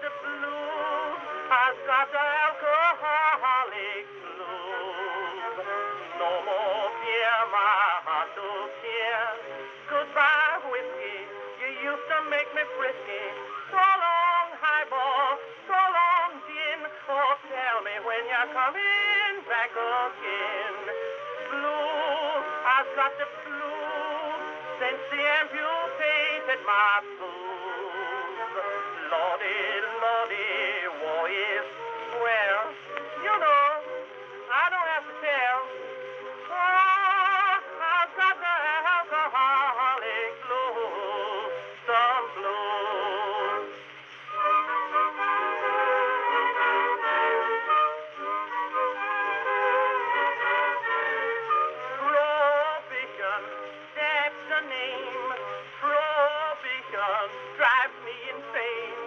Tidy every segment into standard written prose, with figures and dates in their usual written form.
the blues. I've got the alcoholic blues. No more beer, my heart to cheer. Goodbye, whiskey, you used to make me frisky. So long, highball, so long, gin. Oh, tell me when you're coming back again. Blues, I've got the blues since the amputated my blues. Lordy, Lordy, war is well. You know, I don't have to tell. Oh, I've got the alcoholic blues, some blues. Prohibition, that's the name. Prohibition drives me insane.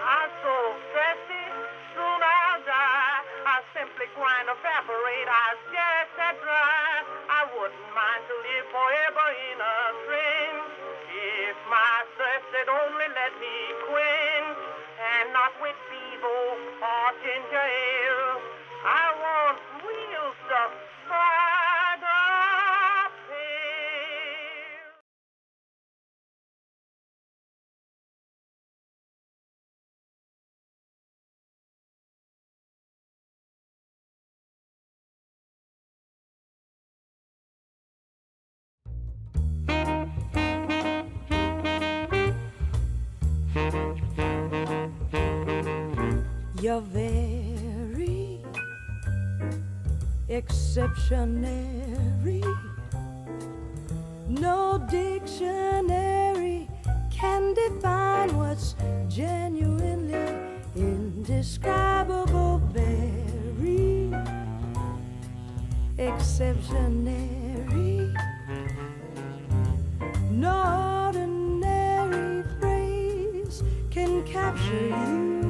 I'm so thirsty, soon I'll die. I simply grind, evaporate, I scarce that dry. I wouldn't mind to live forever in a train if my thirst had only let me quench, and not with Bevo or ginger ale. I want real stuff by the pail. You're very exceptionary. No dictionary can define what's genuinely indescribable. Very exceptionary. No ordinary phrase can capture you.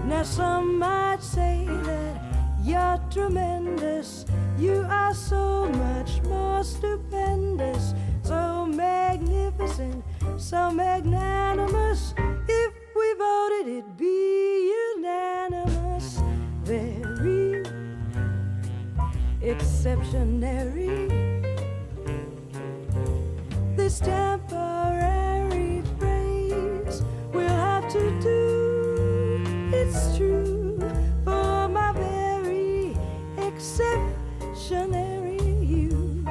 Now some might say that you're tremendous. You are so much more stupendous, so magnificent, so magnanimous. If we voted, it'd be unanimous. Very exceptionary. This temporary phrase will have to do. It's true for my very exceptionary you.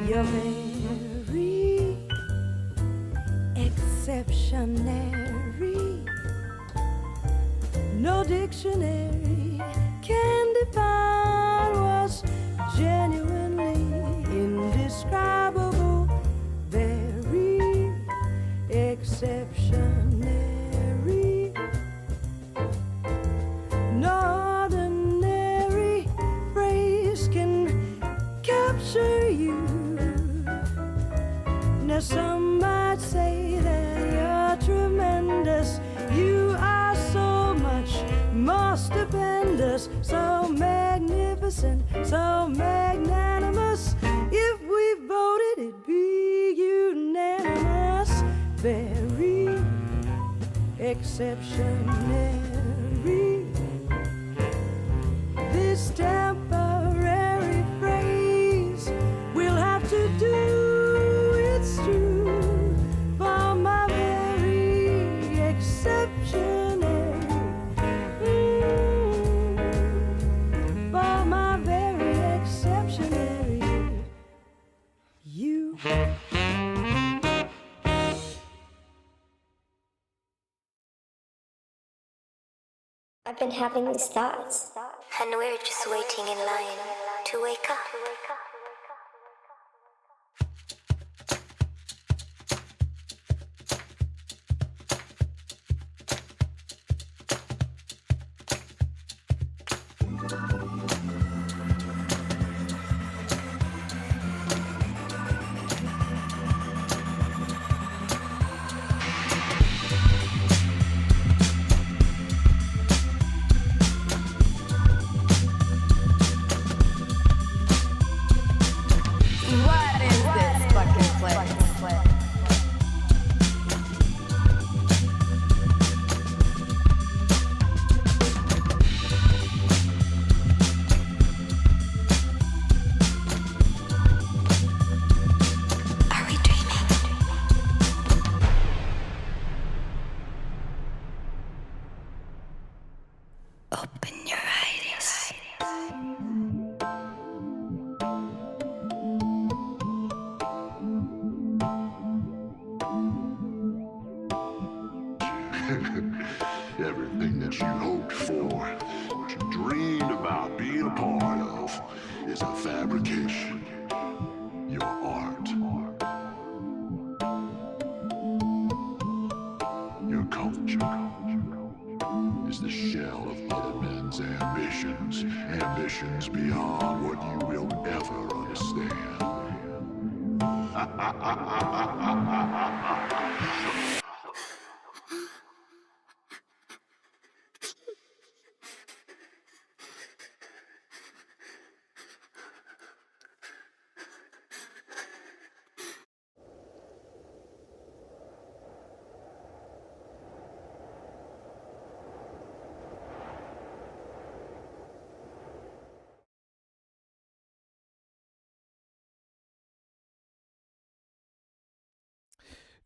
You're very exceptionary. No dictionary can define what's genuinely indescribable. Very exceptionary. No ordinary phrase can capture you. Now some might say that you're tremendous. You are so much more stupendous, so magnificent, so magnanimous. If we voted, it'd be unanimous. Very exceptionary. This temporary phrase will have to do, it's true, for my very exceptionary. For my very exceptionary you. I've been having these thoughts, and we're just waiting in line to wake up. What is this fucking place? Are we dreaming? Open your eyes. Everything that you hoped for, what you dreamed about being a part of, is a fabrication. Your art. Your culture is the shell of other men's ambitions. Ambitions beyond what you will ever understand.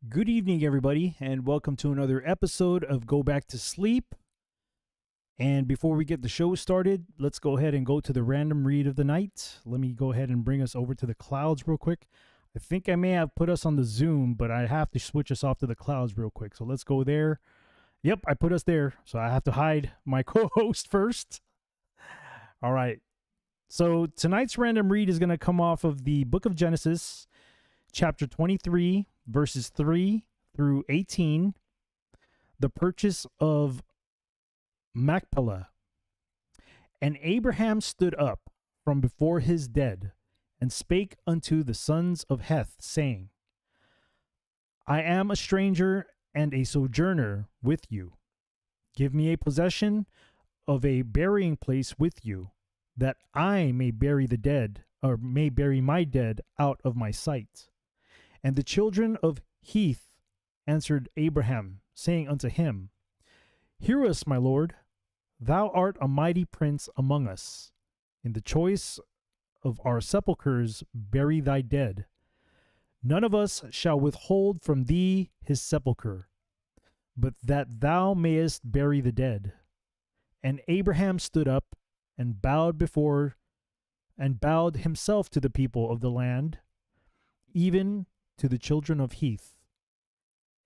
Good evening, everybody, and welcome to another episode of Go Back to Sleep. And before we get the show started, let's go ahead and go to the random read of the night. Let me go ahead and bring us over to the clouds real quick. I think I may have put us on the Zoom, but I have to switch us off to the clouds real quick. So let's go there. Yep, I put us there. So I have to hide my co-host first. All right. So tonight's random read is going to come off of the book of Genesis, chapter 23, verses 3 through 18, the purchase of Machpelah. And Abraham stood up from before his dead, and spake unto the sons of Heth, saying, I am a stranger and a sojourner with you. Give me a possession of a burying place with you, that I may bury the dead, or may bury my dead out of my sight. And the children of Heth answered Abraham, saying unto him, Hear us, my lord. Thou art a mighty prince among us. In the choice of our sepulchres bury thy dead. None of us shall withhold from thee his sepulchre, but that thou mayest bury the dead. And Abraham stood up and bowed himself to the people of the land, even to the children of Heth.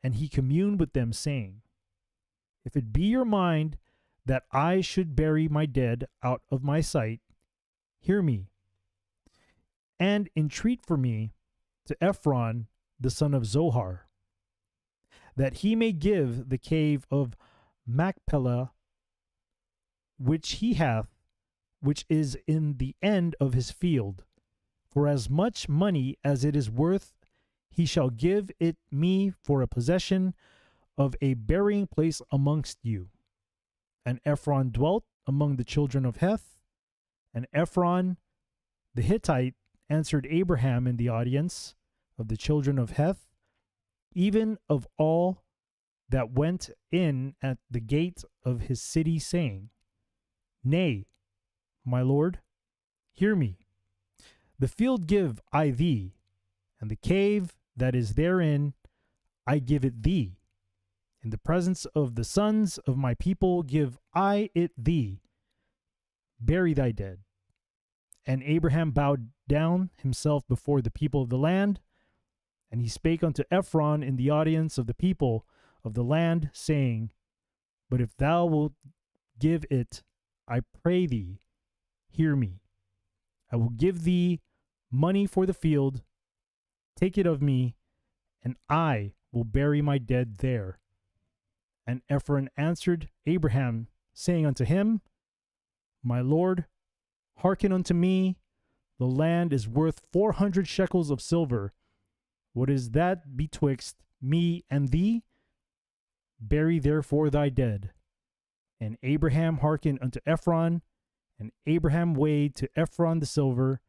And he communed with them, saying, If it be your mind that I should bury my dead out of my sight, hear me, and entreat for me to Ephron the son of Zohar, that he may give the cave of Machpelah, which he hath, which is in the end of his field, for as much money as it is worth, he shall give it me for a possession of a burying place amongst you. And Ephron dwelt among the children of Heth, and Ephron the Hittite answered Abraham in the audience of the children of Heth, even of all that went in at the gate of his city, saying, Nay, my lord, hear me. The field give I thee, and the cave that is therein I give it thee. In the presence of the sons of my people give I it thee. Bury thy dead. And Abraham bowed down himself before the people of the land, and he spake unto Ephron in the audience of the people of the land, saying, But if thou wilt give it, I pray thee, hear me. I will give thee money for the field. Take it of me, and I will bury my dead there. And Ephron answered Abraham, saying unto him, My lord, hearken unto me. The land is worth 400 shekels of silver. What is that betwixt me and thee? Bury therefore thy dead. And Abraham hearkened unto Ephron, and Abraham weighed to Ephron the silver,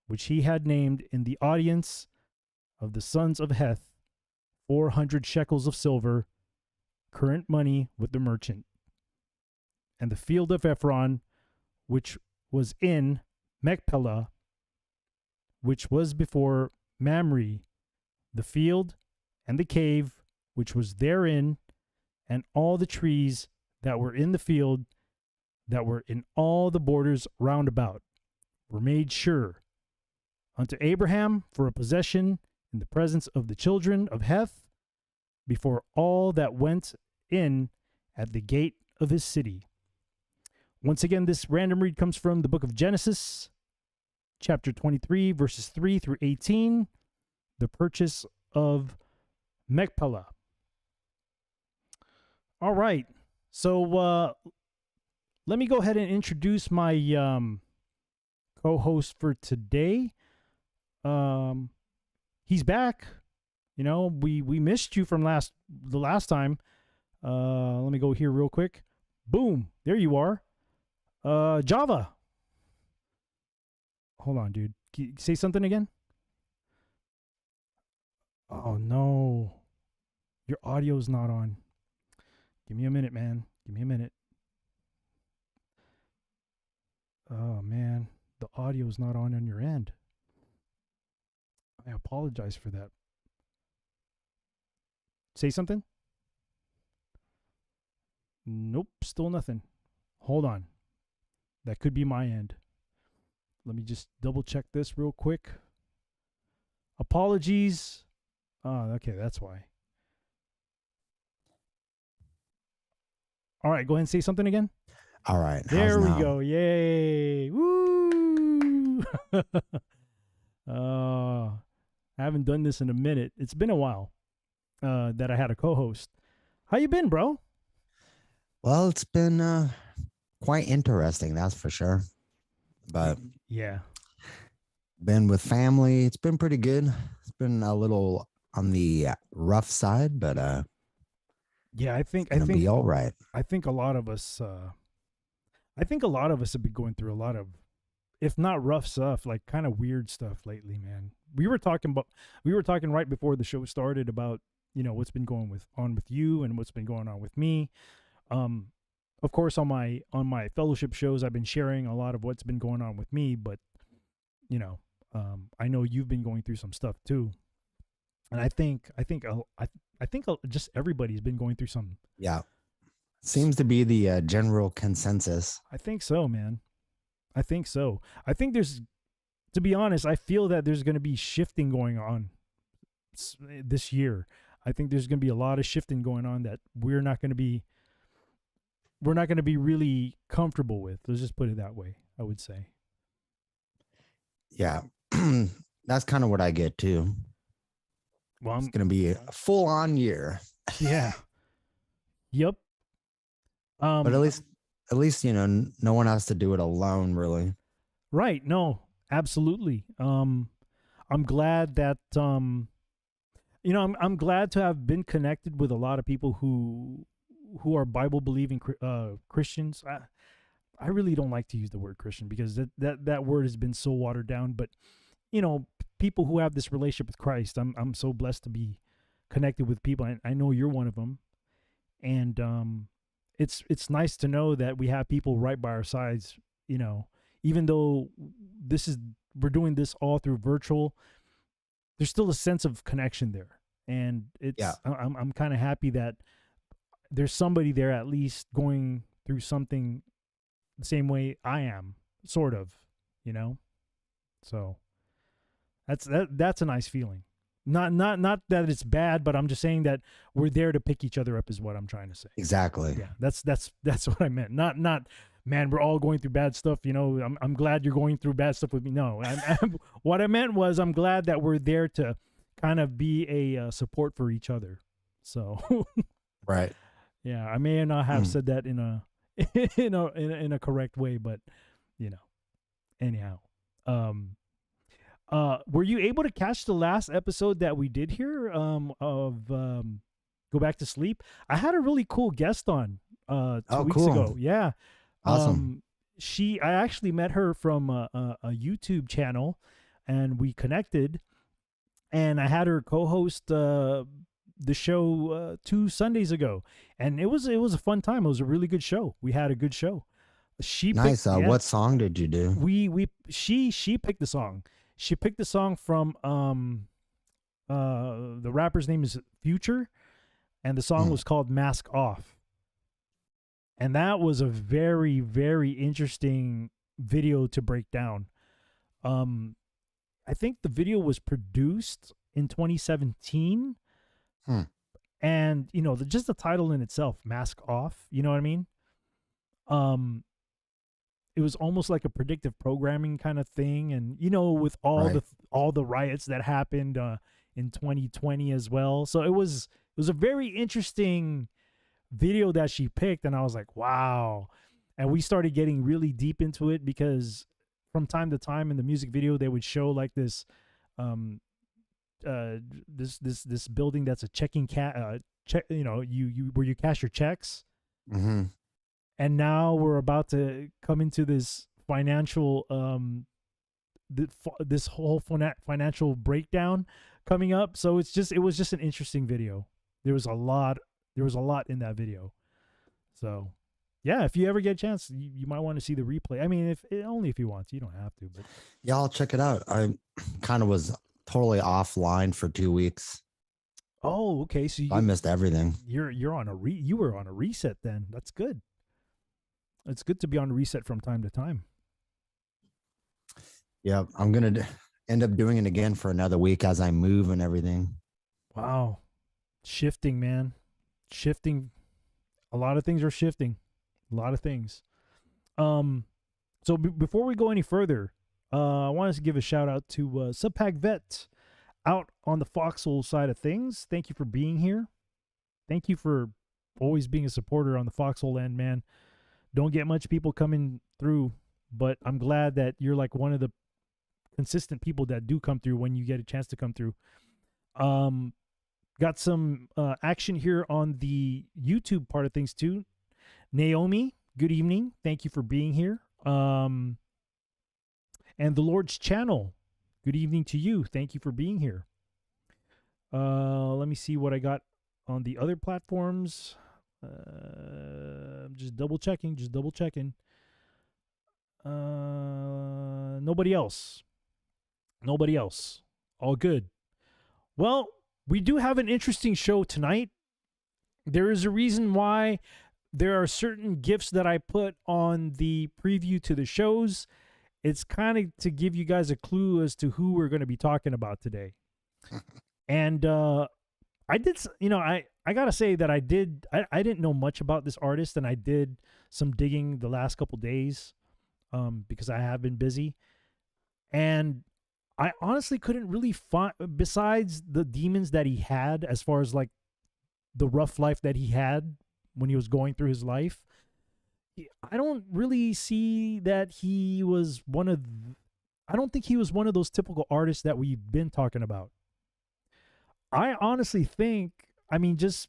which he had named in the audience of the sons of Heth, 400 shekels of silver, current money with the merchant. And the field of Ephron, which was in Machpelah, which was before Mamre, the field and the cave which was therein, and all the trees that were in the field, that were in all the borders round about, were made sure unto Abraham for a possession in the presence of the children of Heth, before all that went in at the gate of his city. Once again, this random read comes from the book of Genesis, chapter 23, verses 3 through 18, the purchase of Machpelah. All right, so let me go ahead and introduce my co-host for today. He's back. You know, we missed you from the last time. Let me go here real quick. Boom, there you are. Java. Hold on, dude. Can you say something again? Oh, no. Your audio's not on. Give me a minute, man. Give me a minute. Oh, man. The audio's not on your end. I apologize for that. Say something? Nope, still nothing. Hold on. That could be my end. Let me just double check this real quick. Apologies. Oh, okay, that's why. All right, go ahead and say something again. All right. There we go. Yay. Woo. I haven't done this in a minute. It's been a while that I had a co-host. How you been, bro? Well, it's been quite interesting, that's for sure. But yeah, been with family. It's been pretty good. It's been a little on the rough side, but yeah, I think be all right. I think a lot of us have been going through a lot of, if not rough stuff, like kind of weird stuff lately, man. We were talking right before the show started about, you know, what's been going on with you and what's been going on with me. Of course, on my fellowship shows, I've been sharing a lot of what's been going on with me, but you know, I know you've been going through some stuff too, and I think just everybody's been going through some. Yeah, seems to be the general consensus. I think so, man. I think so. I think to be honest, I feel that there's going to be shifting going on this year. I think there's going to be a lot of shifting going on that we're not going to be really comfortable with. Let's just put it that way, I would say. Yeah, that's kind of what I get too. Well, it's going to be a full-on year. Yeah. Yep. But at least, you know, no one has to do it alone, really. Right. No, absolutely. I'm glad that, you know, I'm glad to have been connected with a lot of people who are Bible believing Christians. I really don't like to use the word Christian because that word has been so watered down, but you know, people who have this relationship with Christ, I'm so blessed to be connected with people. And I know you're one of them. And it's nice to know that we have people right by our sides, you know, even though we're doing this all through virtual, there's still a sense of connection there. And I'm kind of happy that there's somebody there at least going through something the same way I am, sort of, you know? So that's a nice feeling. Not that it's bad, but I'm just saying that we're there to pick each other up is what I'm trying to say. Exactly. Yeah, that's what I meant. Not man, we're all going through bad stuff. You know, I'm glad you're going through bad stuff with me. No, what I meant was I'm glad that we're there to kind of be a support for each other. So, right. Yeah, I may not have said that in a correct way, but you know, anyhow. Were you able to catch the last episode that we did here of Go Back to Sleep? I had a really cool guest on 2 weeks ago. Yeah. Awesome. I actually met her from a YouTube channel, and we connected, and I had her co-host the show 2 Sundays ago, and it was a fun time. It was a really good show. We had a good show. Nice. What song did you do? She picked the song. She picked the song from the rapper's name is Future, and the song was called Mask Off. And that was a very, very interesting video to break down. I think the video was produced in 2017. And, you know, just the title in itself, Mask Off, you know what I mean? It was almost like a predictive programming kind of thing. And, you know, with all the riots that happened in 2020 as well. So it was a very interesting video that she picked, and I was like, wow. And we started getting really deep into it, because from time to time in the music video they would show like this this building that's a checking you know, you where you cash your checks. And now we're about to come into this financial this whole financial breakdown coming up. So it was just an interesting video. There was a lot in that video. So, yeah, if you ever get a chance, you might want to see the replay. I mean, only if you want to. You don't have to. But yeah, I'll check it out. I kind of was totally offline for 2 weeks. Oh, okay. So I missed everything. You're on you were on a reset then. That's good. It's good to be on reset from time to time. Yeah, I'm gonna end up doing it again for another week as I move and everything. Wow. Shifting, man. Shifting. A lot of things are shifting. A lot of things. So before we go any further, I wanted to give a shout out to Subpack Vet out on the Foxhole side of things. Thank you for being here. Thank you for always being a supporter on the Foxhole end, man. Don't get much people coming through, but I'm glad that you're like one of the consistent people that do come through when you get a chance to come through. Got some action here on the YouTube part of things too. Naomi, good evening. Thank you for being here. And the Lord's Channel, good evening to you. Thank you for being here. Let me see what I got on the other platforms. Just double checking. Nobody else. All good. Well, we do have an interesting show tonight. There is a reason why there are certain gifts that I put on the preview to the shows. It's kind of to give you guys a clue as to who we're going to be talking about today. And I did, you know, I got to say that I didn't know much about this artist, and I did some digging the last couple days because I have been busy. And I honestly couldn't really find, besides the demons that he had, as far as like the rough life that he had when he was going through his life, I don't really see that he was I don't think he was one of those typical artists that we've been talking about. I honestly think, I mean, just,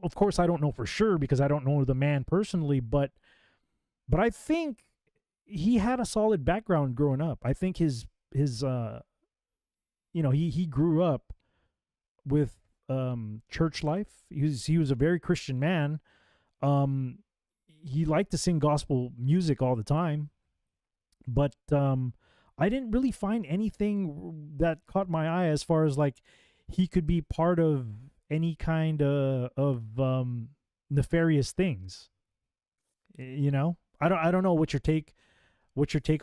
of course I don't know for sure because I don't know the man personally, but I think he had a solid background growing up. I think his you know, he grew up with church life. He was a very Christian man. He liked to sing gospel music all the time, but I didn't really find anything that caught my eye as far as like he could be part of any kind of nefarious things. You know, I don't know what your take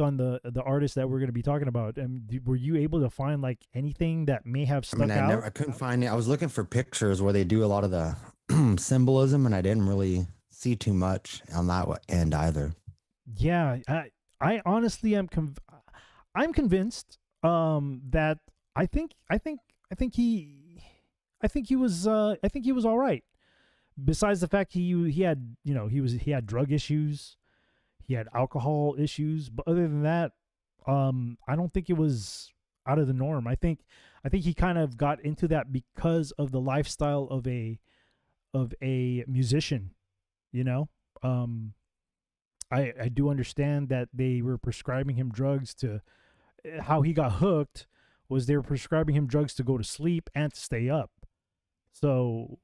on the artist that we're going to be talking about. And were you able to find like anything that may have stuck out? I couldn't find it. I was looking for pictures where they do a lot of the symbolism, and I didn't really see too much on that end either. Yeah, I honestly am I'm convinced that I think he was all right. Besides the fact he had, you know, he had drug issues, he had alcohol issues, but other than that, I don't think it was out of the norm. I think he kind of got into that because of the lifestyle of a musician, you know. I do understand that they were prescribing him drugs to, how he got hooked was they were prescribing him drugs to go to sleep and to stay up. So,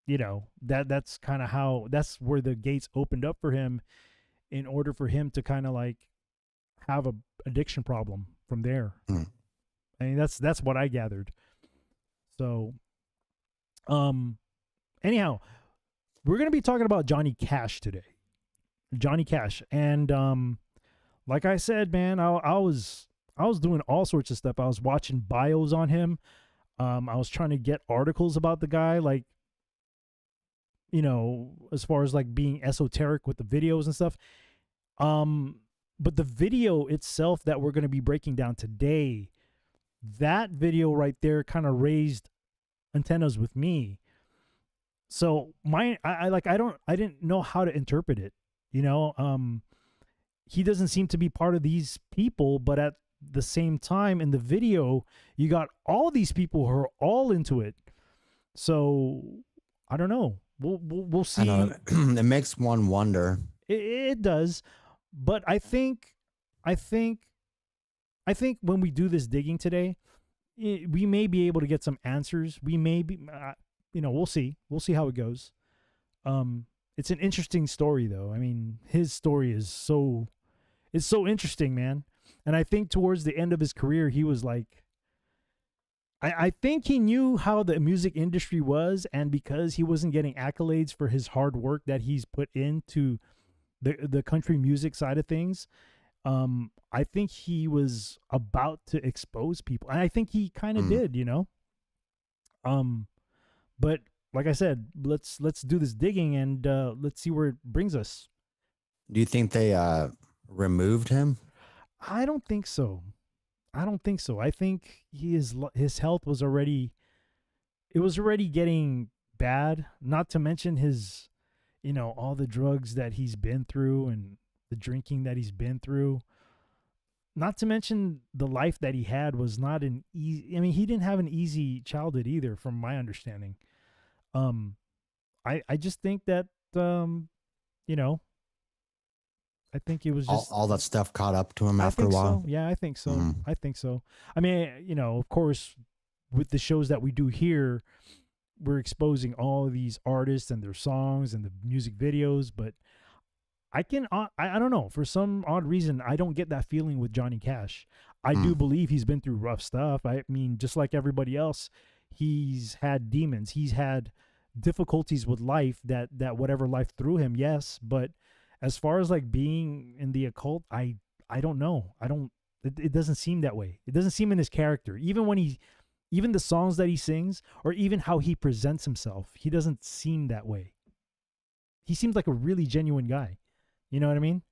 you know, that's kind of how, that's where the gates opened up for him in order for him to kind of like have a addiction problem from there. I mean, that's what I gathered. So, anyhow, we're going to be talking about Johnny Cash today. Johnny Cash. And, like I said, man, I was doing all sorts of stuff. I was watching bios on him. I was trying to get articles about the guy, like, you know, as far as like being esoteric with the videos and stuff. But the video itself that we're going to be breaking down today, that video right there kind of raised antennas with me. So I didn't know how to interpret it, you know. He doesn't seem to be part of these people, but at the same time in the video, you got all these people who are all into it. So I don't know. We'll see. I know. It makes one wonder. It does, but I think when we do this digging today, we may be able to get some answers. We may be, you know, we'll see. We'll see how it goes. It's an interesting story, though. I mean, his story is so interesting, man. And I think towards the end of his career, he was like, I think he knew how the music industry was, and because he wasn't getting accolades for his hard work that he's put into the country music side of things, I think he was about to expose people, and I think he kind of did, you know. But like I said, let's do this digging and let's see where it brings us. Do you think they removed him? I don't think so. I think his health was already getting bad, not to mention his, you know, all the drugs that he's been through and the drinking that he's been through. Not to mention the life that he had was not an easy, I mean, he didn't have an easy childhood either, from my understanding. I just think that, you know, I think it was just all that stuff caught up to him after a while. So. Yeah, I think so. I think so. I mean, you know, of course, with the shows that we do here, we're exposing all of these artists and their songs and the music videos, but I don't know, for some odd reason, I don't get that feeling with Johnny Cash. I do believe he's been through rough stuff. I mean, just like everybody else, he's had demons. He's had difficulties with life that whatever life threw him, yes, but as far as like being in the occult, I don't know. It doesn't seem that way. It doesn't seem in his character. Even the songs that he sings, or even how he presents himself, he doesn't seem that way. He seems like a really genuine guy. You know what I mean?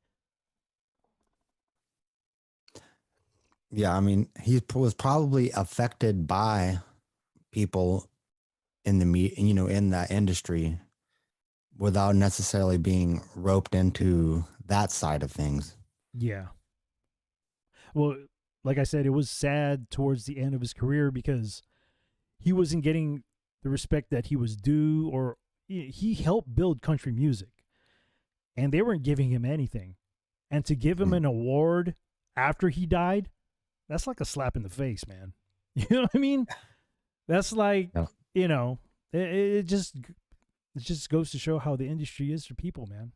Yeah, I mean, he was probably affected by people in in that industry without necessarily being roped into that side of things. Yeah. Well, like I said, it was sad towards the end of his career because he wasn't getting the respect that he was due, or he helped build country music and they weren't giving him anything. And to give him an award after he died, that's like a slap in the face, man. You know what I mean? That's like, you know, it just goes to show how the industry is for people, man.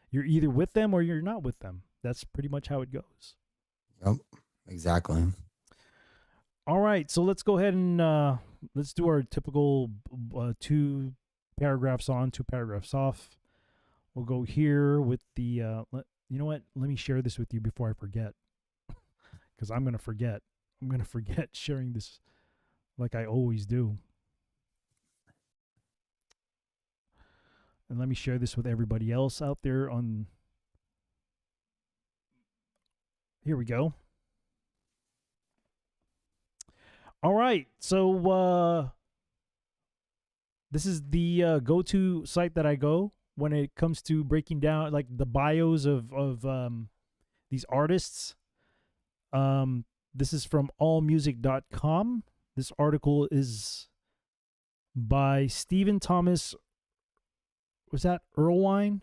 You're either with them or you're not with them. That's pretty much how it goes. Yep, exactly. All right, so let's go ahead and let's do our typical 2 paragraphs on, 2 paragraphs off. We'll go here with the, you know what? Let me share this with you before I forget, because I'm going to forget. I'm going to forget sharing this like I always do. And let me share this with everybody else out there on. Here we go. All right. So this is the go-to site that I go when it comes to breaking down like the bios of these artists. This is from allmusic.com. This article is by Stephen Thomas. Was that Erlewine?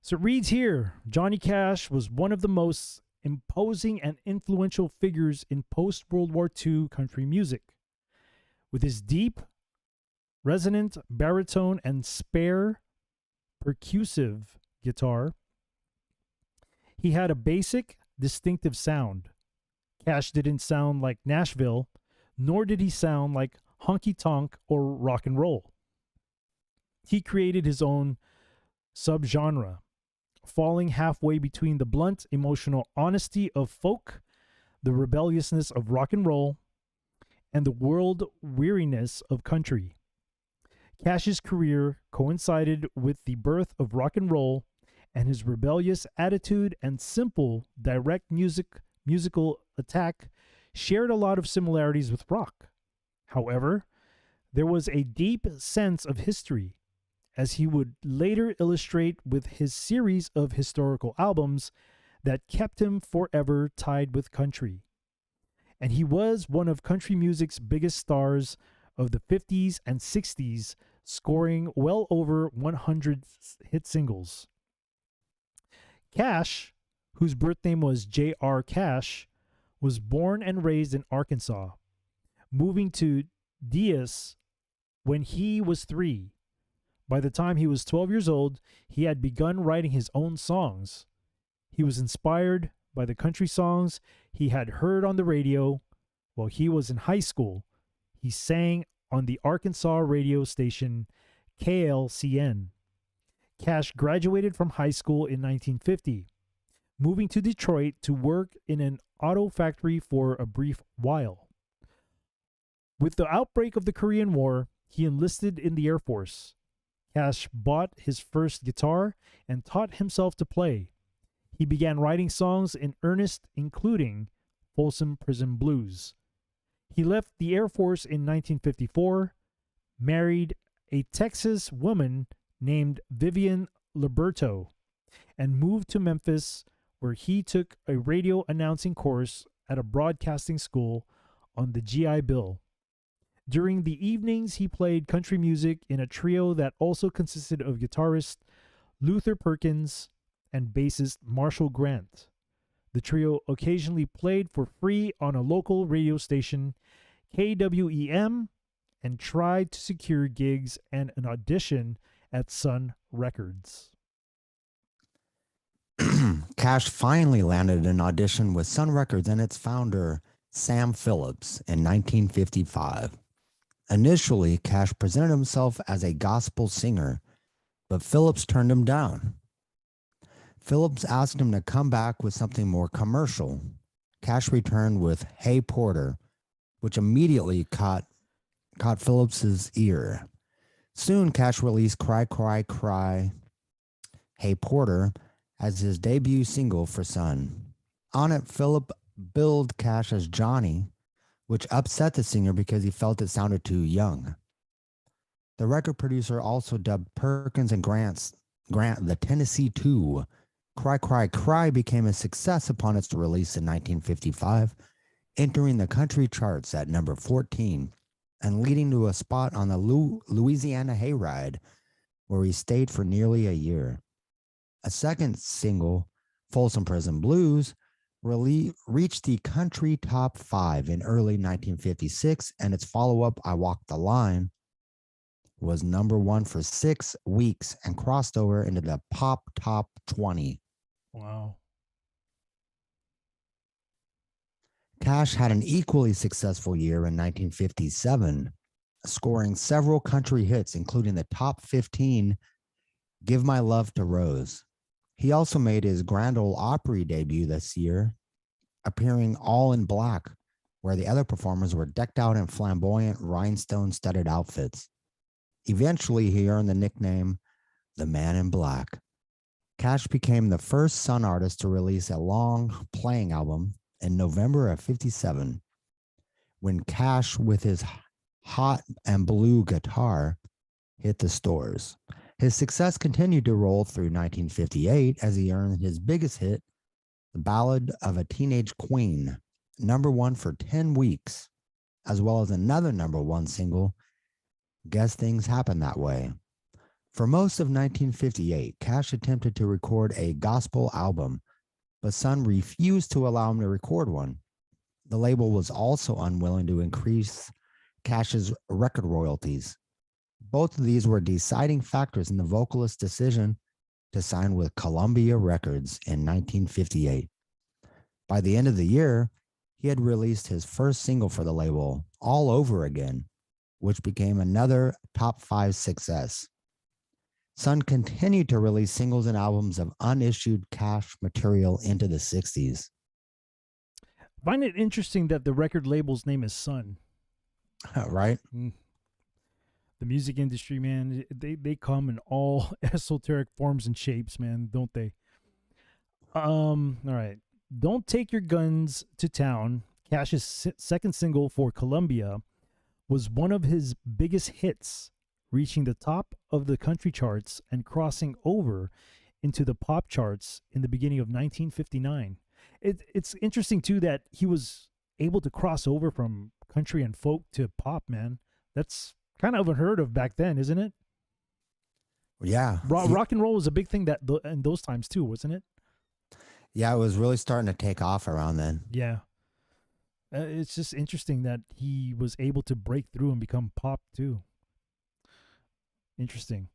So it reads here, Johnny Cash was one of the most imposing and influential figures in post-World War II country music. With his deep, resonant baritone and spare, percussive guitar, he had a basic, distinctive sound. Cash didn't sound like Nashville, nor did he sound like honky-tonk or rock and roll. He created his own subgenre, falling halfway between the blunt, emotional honesty of folk, the rebelliousness of rock and roll, and the world weariness of country. Cash's career coincided with the birth of rock and roll, and his rebellious attitude and simple, direct musical attack shared a lot of similarities with rock. However, there was a deep sense of history, as he would later illustrate with his series of historical albums that kept him forever tied with country. And he was one of country music's biggest stars of the 50s and 60s, scoring well over 100 hit singles. Cash, whose birth name was J.R. Cash, was born and raised in Arkansas, moving to Diaz when he was 3. By the time he was 12 years old, he had begun writing his own songs. He was inspired by the country songs he had heard on the radio while he was in high school. He sang on the Arkansas radio station KLCN. Cash graduated from high school in 1950, moving to Detroit to work in an auto factory for a brief while. With the outbreak of the Korean War, he enlisted in the Air Force. Cash bought his first guitar and taught himself to play. He began writing songs in earnest, including Folsom Prison Blues. He left the Air Force in 1954, married a Texas woman named Vivian Liberto, and moved to Memphis, where he took a radio announcing course at a broadcasting school on the GI Bill. During the evenings, he played country music in a trio that also consisted of guitarist Luther Perkins and bassist Marshall Grant. The trio occasionally played for free on a local radio station, KWEM, and tried to secure gigs and an audition at Sun Records. Cash finally landed an audition with Sun Records and its founder, Sam Phillips, in 1955. Initially, Cash presented himself as a gospel singer, but Phillips turned him down. Phillips asked him to come back with something more commercial. Cash returned with Hey Porter, which immediately caught Phillips's ear. Soon, Cash released Cry, Cry, Cry, Hey Porter as his debut single for Sun. On it, Phillip billed Cash as Johnny, which upset the singer because he felt it sounded too young. The record producer also dubbed Perkins and Grant the Tennessee Two. Cry, Cry, Cry became a success upon its release in 1955, entering the country charts at number 14 and leading to a spot on the Louisiana Hayride, where he stayed for nearly a year. A second single, Folsom Prison Blues, reached the country top 5 in early 1956, and its follow-up, I Walk the Line, was number 1 for 6 weeks and crossed over into the pop top 20. Wow. Cash had an equally successful year in 1957, scoring several country hits, including the top 15, Give My Love to Rose. He also made his Grand Ole Opry debut this year, appearing all in black, where the other performers were decked out in flamboyant rhinestone-studded outfits. Eventually, he earned the nickname the Man in Black. Cash became the first Sun artist to release a long playing album in November of '57, when Cash, with his hot and blue guitar, hit the stores. His success continued to roll through 1958 as he earned his biggest hit, The Ballad of a Teenage Queen, number 1 for 10 weeks, as well as another number 1 single, Guess Things Happen That Way. For most of 1958, Cash attempted to record a gospel album, but Sun refused to allow him to record one. The label was also unwilling to increase Cash's record royalties. Both of these were deciding factors in the vocalist's decision to sign with Columbia Records in 1958. By the end of the year, he had released his first single for the label, All Over Again, which became another top 5 success. Sun continued to release singles and albums of unissued Cash material into the 60s. I find it interesting that the record label's name is Sun. Right? The music industry, man, they come in all esoteric forms and shapes, man, don't they? All right. Don't Take Your Guns to Town, Cash's second single for Columbia, was one of his biggest hits, reaching the top of the country charts and crossing over into the pop charts in the beginning of 1959. It's interesting, too, that he was able to cross over from country and folk to pop, man. That's kind of unheard of back then, isn't it? Yeah. Rock and roll was a big thing in those times, too, wasn't it? Yeah, it was really starting to take off around then. Yeah. It's just interesting that he was able to break through and become pop, too. Interesting.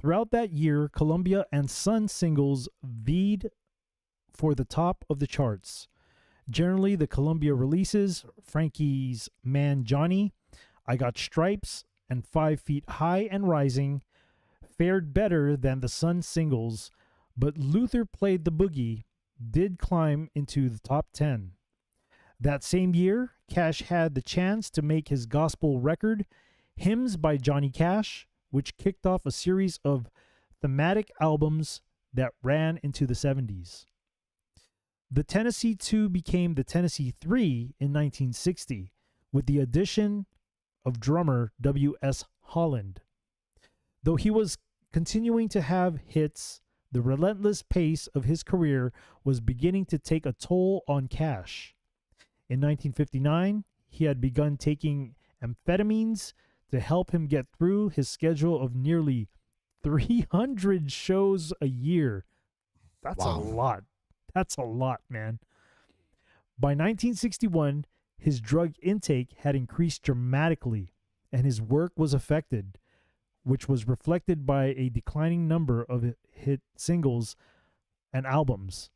Throughout that year, Columbia and Sun singles vied for the top of the charts. Generally, the Columbia releases, Frankie's Man Johnny, I Got Stripes, and 5 Feet High and Rising, fared better than the Sun singles, but Luther Played the Boogie did climb into the top 10. That same year, Cash had the chance to make his gospel record, Hymns by Johnny Cash, which kicked off a series of thematic albums that ran into the 70s. The Tennessee 2 became the Tennessee 3 in 1960, with the addition of drummer W.S. Holland. Though he was continuing to have hits, the relentless pace of his career was beginning to take a toll on Cash. In 1959, he had begun taking amphetamines to help him get through his schedule of nearly 300 shows a year. That's a lot. That's a lot, man. By 1961, his drug intake had increased dramatically, and his work was affected, which was reflected by a declining number of hit singles and albums.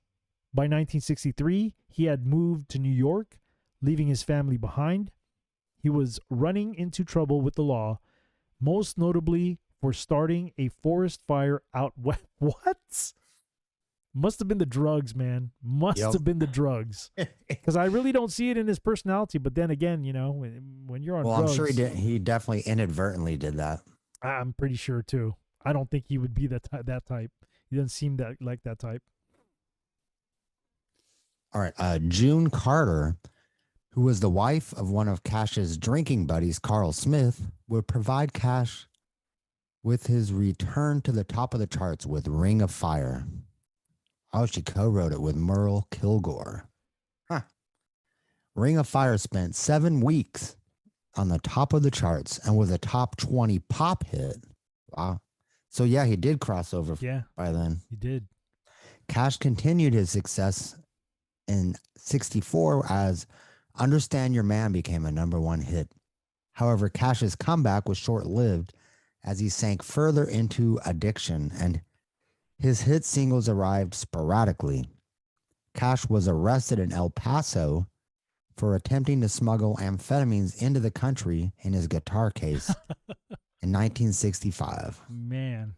By 1963, he had moved to New York, leaving his family behind. He was running into trouble with the law, most notably for starting a forest fire out west. What? Must have been the drugs, man. Must have been the drugs. Because I really don't see it in his personality. But then again, you know, when you're on drugs... Well, I'm sure he did. He definitely inadvertently did that. I'm pretty sure, too. I don't think he would be that type. He doesn't seem like that type. All right. June Carter, who was the wife of one of Cash's drinking buddies, Carl Smith, would provide Cash with his return to the top of the charts with Ring of Fire. Oh, she co-wrote it with Merle Kilgore. Huh. Ring of Fire spent 7 weeks on the top of the charts and was a top 20 pop hit. Wow. So, yeah, he did cross over by then. He did. Cash continued his success in 64 as Understand Your Man became a #1 hit. However, Cash's comeback was short-lived as he sank further into addiction and his hit singles arrived sporadically. Cash was arrested in El Paso for attempting to smuggle amphetamines into the country in his guitar case in 1965. Man.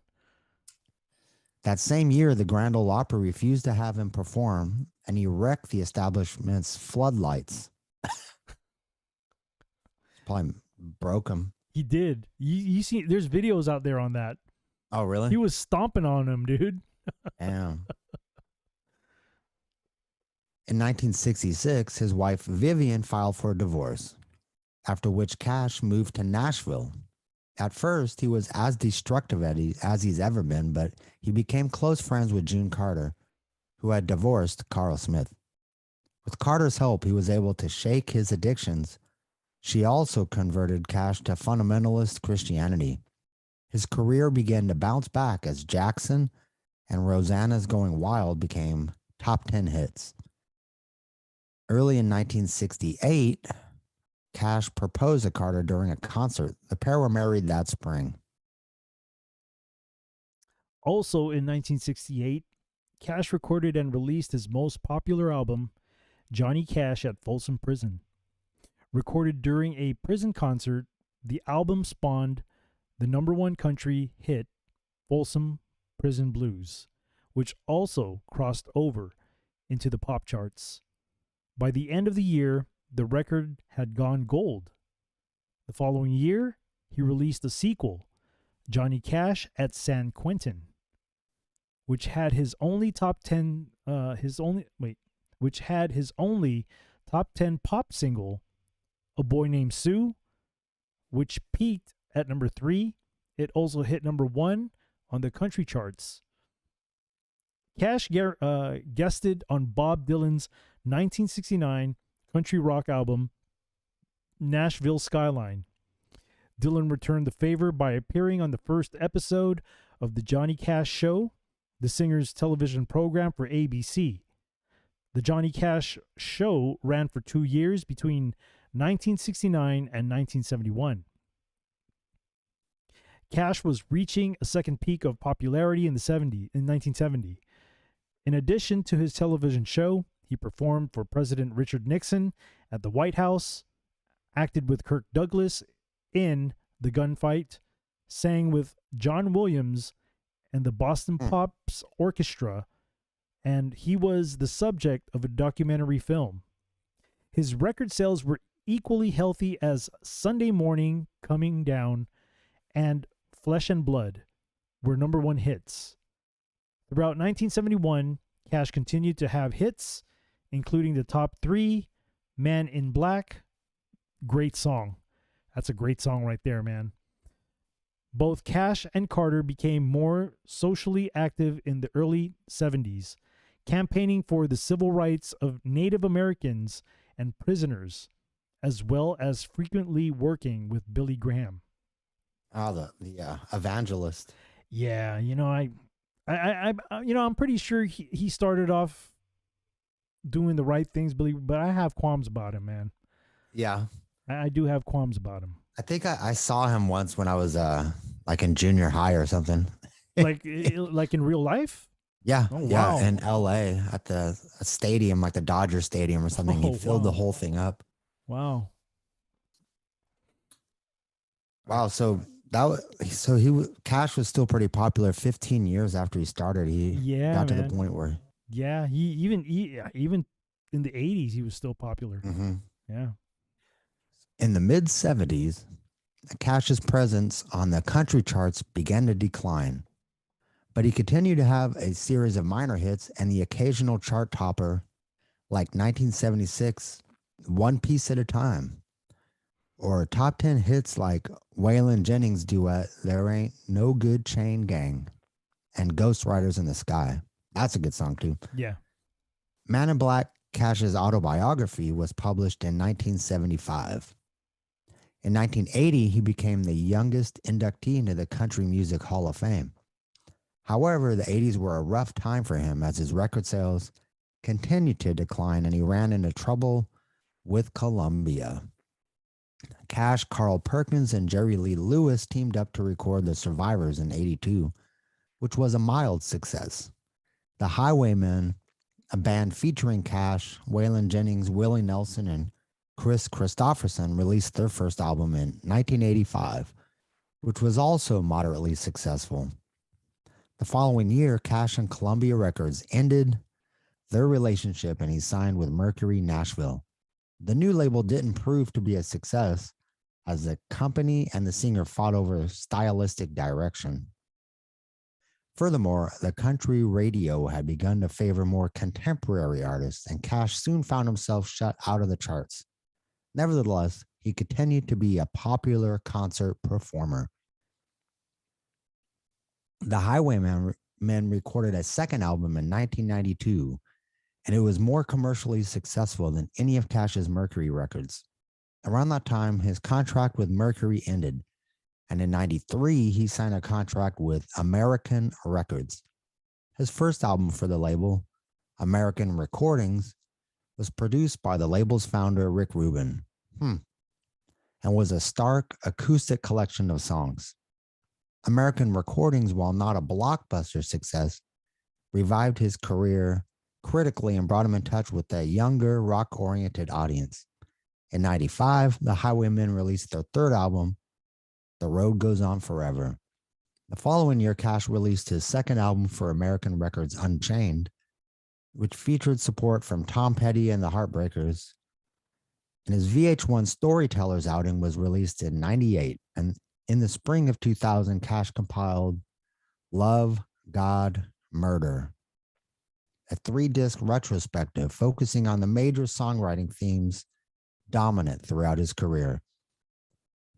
That same year, the Grand Ole Opry refused to have him perform, and he wrecked the establishment's floodlights. Probably broke them. He did. You see, there's videos out there on that. Oh, really? He was stomping on him, dude. Damn. In 1966, his wife Vivian filed for a divorce, after which Cash moved to Nashville. At first, he was as destructive as he's ever been, but he became close friends with June Carter, who had divorced Carl Smith. With Carter's help, he was able to shake his addictions. She also converted Cash to fundamentalist Christianity. His career began to bounce back as Jackson and Rosanna's Going Wild became top 10 hits. Early in 1968, Cash proposed to Carter during a concert. The pair were married that spring. Also in 1968, Cash recorded and released his most popular album, Johnny Cash at Folsom Prison. Recorded during a prison concert, the album spawned the #1 country hit, Folsom Prison Blues, which also crossed over into the pop charts. By the end of the year, the record had gone gold. The following year, he released a sequel, Johnny Cash at San Quentin, which had his only top 10 pop single, A Boy Named Sue, which peaked at #3. It also hit #1 on the country charts. Cash guested on Bob Dylan's 1969 country rock album, Nashville Skyline. Dylan returned the favor by appearing on the first episode of The Johnny Cash Show, the singer's television program for ABC. The Johnny Cash Show ran for 2 years between 1969 and 1971. Cash was reaching a second peak of popularity in 1970. In addition to his television show, he performed for President Richard Nixon at the White House, acted with Kirk Douglas in The Gunfight, sang with John Williams and the Boston Pops Orchestra, and he was the subject of a documentary film. His record sales were equally healthy as Sunday Morning, Coming Down, and Flesh and Blood were #1 hits. Throughout 1971, Cash continued to have hits, including the top 3, Man in Black, great song. That's a great song right there, man. Both Cash and Carter became more socially active in the early 70s, campaigning for the civil rights of Native Americans and prisoners, as well as frequently working with Billy Graham. Oh, the evangelist. Yeah, I'm pretty sure he started off doing the right things, but I have qualms about him, man. Yeah. I do have qualms about him. I think I saw him once when I was like in junior high or something. like in real life? Yeah. Oh, yeah. wow. In LA at the stadium, like the Dodger Stadium or something. He filled the whole thing up. Wow. Wow. So Cash was still pretty popular 15 years after he started. He got to the point where. Yeah. He even in the 80s, he was still popular. Mm-hmm. Yeah. In the mid-70s, Cash's presence on the country charts began to decline, but he continued to have a series of minor hits and the occasional chart topper, like 1976, One Piece at a Time, or top 10 hits like Waylon Jennings' duet, There Ain't No Good Chain Gang, and Ghost Riders in the Sky. That's a good song, too. Yeah. Man in Black, Cash's autobiography, was published in 1975. In 1980, he became the youngest inductee into the Country Music Hall of Fame. However, the 80s were a rough time for him as his record sales continued to decline and he ran into trouble with Columbia. Cash, Carl Perkins, and Jerry Lee Lewis teamed up to record The Survivors in '82, which was a mild success. The Highwaymen, a band featuring Cash, Waylon Jennings, Willie Nelson, and Chris Christopherson, released their first album in 1985, which was also moderately successful. The following year, Cash and Columbia Records ended their relationship and he signed with Mercury Nashville. The new label didn't prove to be a success as the company and the singer fought over stylistic direction. Furthermore, the country radio had begun to favor more contemporary artists, and Cash soon found himself shut out of the charts. Nevertheless, he continued to be a popular concert performer. The Highwaymen recorded a second album in 1992, and it was more commercially successful than any of Cash's Mercury records. Around that time, his contract with Mercury ended, and in '93, he signed a contract with American Records. His first album for the label, American Recordings, was produced by the label's founder, Rick Rubin, and was a stark acoustic collection of songs. American Recordings, while not a blockbuster success, revived his career critically and brought him in touch with a younger, rock-oriented audience. In '95, the Highwaymen released their third album, The Road Goes On Forever. The following year, Cash released his second album for American Records, Unchained, which featured support from Tom Petty and the Heartbreakers. And his VH1 Storytellers outing was released in '98. And in the spring of 2000, Cash compiled Love, God, Murder, a 3-disc retrospective focusing on the major songwriting themes dominant throughout his career.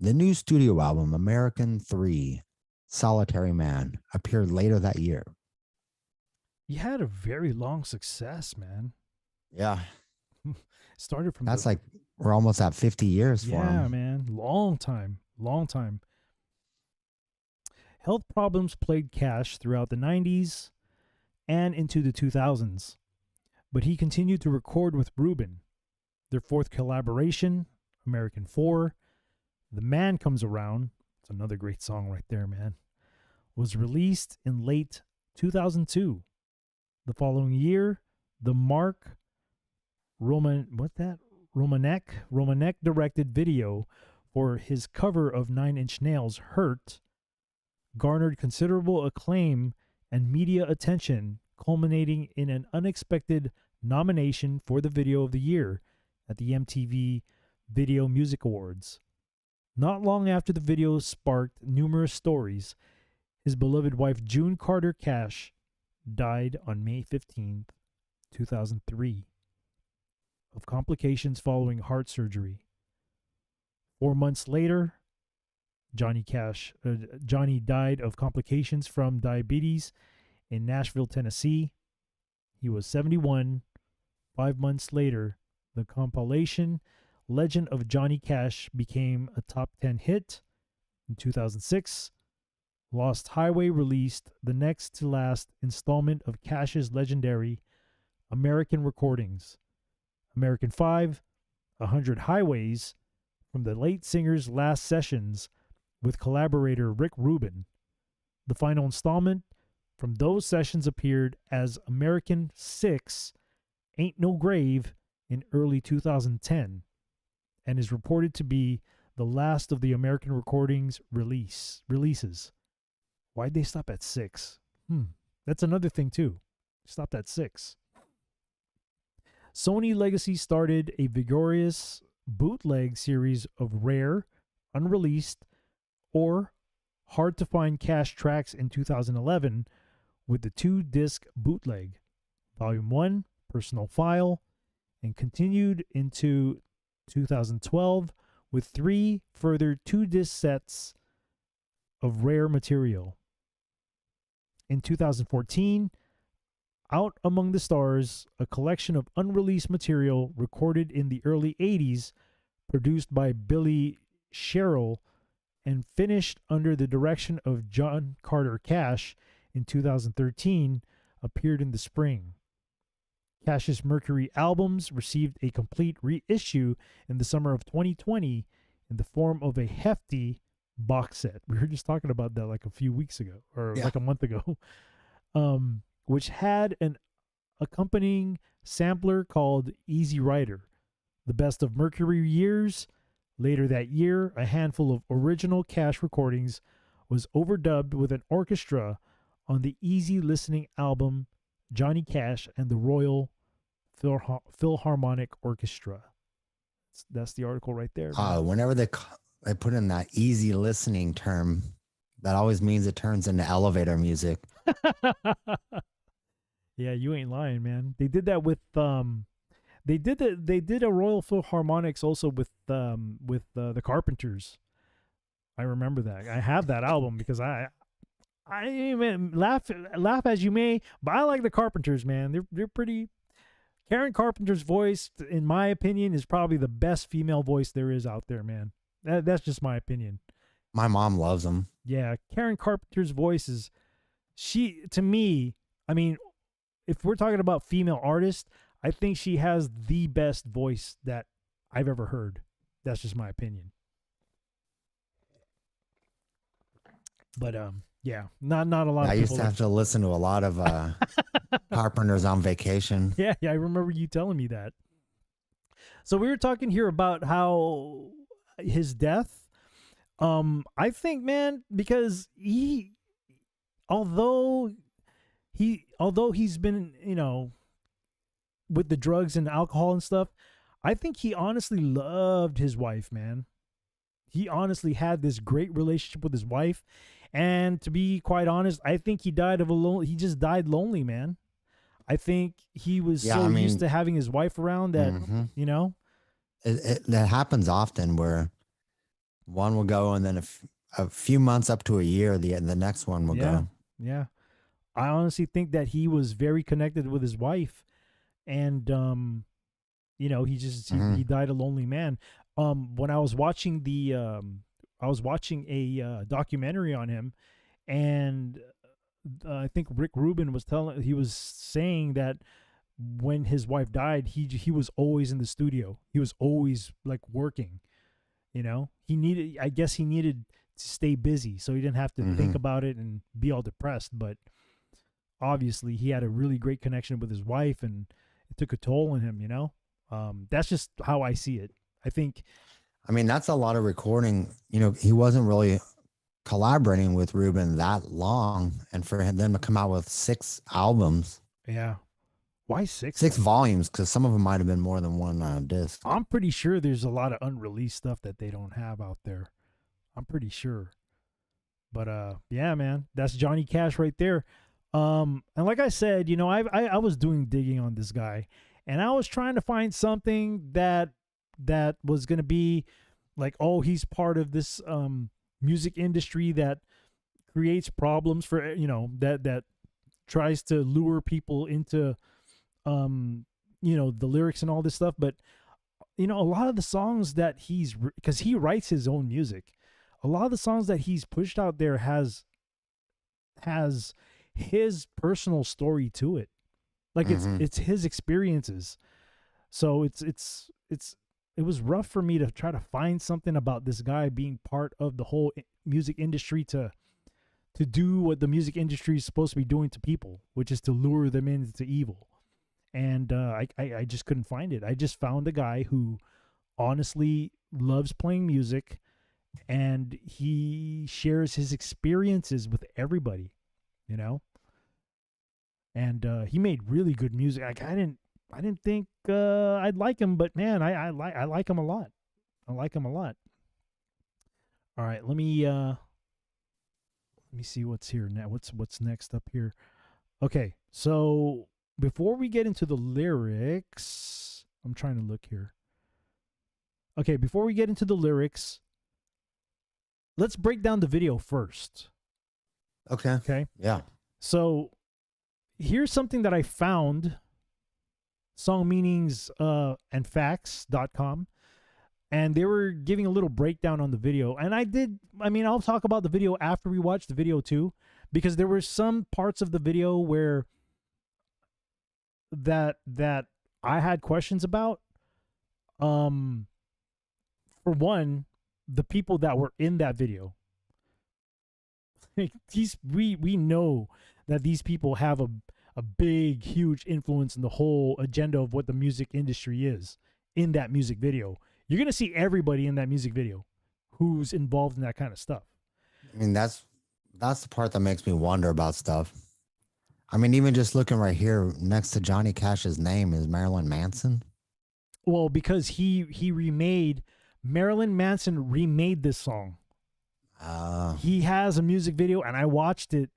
The new studio album, American 3, Solitary Man, appeared later that year. He had a very long success, man. Yeah. Started from That's like, we're almost at 50 years for him. Yeah, man. Long time. Health problems plagued Cash throughout the 90s and into the 2000s, but he continued to record with Rubin. Their fourth collaboration, American 4, The Man Comes Around, it's another great song right there, man, was released in late 2002. The following year, the Mark Romanek directed video for his cover of Nine Inch Nails' Hurt garnered considerable acclaim and media attention, culminating in an unexpected nomination for the Video of the Year at the MTV Video Music Awards. Not long after the video sparked numerous stories, his beloved wife June Carter Cash died on May 15th, 2003, of complications following heart surgery. 4 months later, Johnny died of complications from diabetes in Nashville, Tennessee. He was 71. 5 months later, the compilation Legend of Johnny Cash became a top 10 hit. In 2006, Lost Highway released the next to last installment of Cash's legendary American Recordings. American 5, 100 Highways, from the late singer's last sessions with collaborator Rick Rubin. The final installment from those sessions appeared as American 6, Ain't No Grave, in early 2010, and is reported to be the last of the American Recordings releases. Why'd they stop at 6? That's another thing too. Stopped at 6. Sony Legacy started a vigorous bootleg series of rare, unreleased, or hard-to-find Cash tracks in 2011 with the 2-disc bootleg, Volume 1, Personal File, and continued into 2012 with 3 further 2-disc sets of rare material. In 2014, Out Among the Stars, a collection of unreleased material recorded in the early 80s, produced by Billy Sherrill and finished under the direction of John Carter Cash in 2013, appeared in the spring. Cash's Mercury albums received a complete reissue in the summer of 2020 in the form of a hefty box set. We were just talking about that like a few weeks ago, or like a month ago, which had an accompanying sampler called Easy Rider, the best of Mercury years. Later that year, a handful of original Cash recordings was overdubbed with an orchestra on the easy listening album Johnny Cash and the Royal Philharmonic Orchestra. That's the article right there. Whenever they put in that easy listening term, that always means it turns into elevator music. Yeah, you ain't lying, man. They did that with they did a Royal Philharmonics also with the Carpenters. I remember that. I have that album because I even laugh as you may, but I like the Carpenters, man. They're pretty. Karen Carpenter's voice, in my opinion, is probably the best female voice there is out there, man. That's just my opinion. My mom loves them. Yeah, Karen Carpenter's voice is, to me, I mean, if we're talking about female artists, I think she has the best voice that I've ever heard. That's just my opinion. But yeah, not a lot. I of used to have to listen to a lot of Carpenters on vacation. Yeah, I remember you telling me that. So we were talking here about how his death. I think, man, because although he's been, with the drugs and alcohol and stuff, I think he honestly loved his wife, man. He honestly had this great relationship with his wife. And to be quite honest, I think he he just died lonely, man. I think he was used to having his wife around that, That happens often where one will go and then a few months up to a year, the next one will go. Yeah. I honestly think that he was very connected with his wife, and he died a lonely man. When I was watching a documentary on him, and I think Rick Rubin was saying that when his wife died, he was always in the studio. He was always like working. I guess he needed to stay busy so he didn't have to think about it and be all depressed. But obviously he had a really great connection with his wife, and it took a toll on him, that's just how I see it. I mean, that's a lot of recording. He wasn't really collaborating with Rubin that long, and for them to come out with 6 albums. Yeah. Why 6? 6 volumes, because some of them might have been more than one disc. I'm pretty sure there's a lot of unreleased stuff that they don't have out there. I'm pretty sure. But yeah, man, that's Johnny Cash right there. And like I said, I was doing digging on this guy, and I was trying to find something that was going to be like, oh, he's part of this music industry that creates problems for, that tries to lure people into the lyrics and all this stuff. But a lot of the songs that because he writes his own music, a lot of the songs that he's pushed out there has his personal story to it. Like it's his experiences. So it was rough for me to try to find something about this guy being part of the whole music industry to do what the music industry is supposed to be doing to people, which is to lure them into evil. And I just couldn't find it. I just found a guy who honestly loves playing music, and he shares his experiences with everybody, and he made really good music. Like I didn't think I'd like him, but man, I like him a lot. I like him a lot. All right, let me see what's here now. What's next up here? Okay, so before we get into the lyrics, I'm trying to look here. Okay, before we get into the lyrics, let's break down the video first. Okay. Okay. Yeah. So here's something that I found. Songmeanings and facts.com, and they were giving a little breakdown on the video, and I'll talk about the video after we watch the video too, because there were some parts of the video where that I had questions about. For one, the people that were in that video. We know that these people have a big, huge influence in the whole agenda of what the music industry is in that music video. You're gonna see everybody in that music video who's involved in that kind of stuff. I mean, that's the part that makes me wonder about stuff. I mean, even just looking right here next to Johnny Cash's name is Marilyn Manson. Well, because he remade Marilyn Manson remade this song. He has a music video, and I watched it,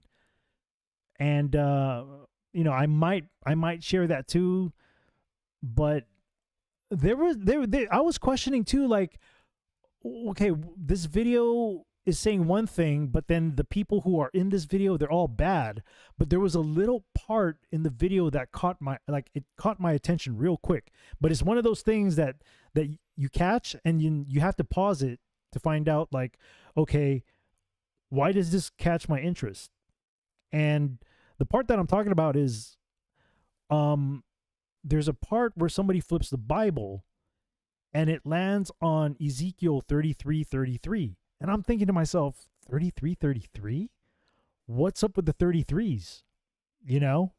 and I might share that too, but I was questioning too, like, okay, this video is saying one thing, but then the people who are in this video, they're all bad. But there was a little part in the video that caught my attention real quick. But it's one of those things that you catch, and you have to pause it to find out, like, okay, why does this catch my interest? And the part that I'm talking about is, there's a part where somebody flips the Bible, and it lands on Ezekiel 33:33. And I'm thinking to myself, 33:33? What's up with the 33s?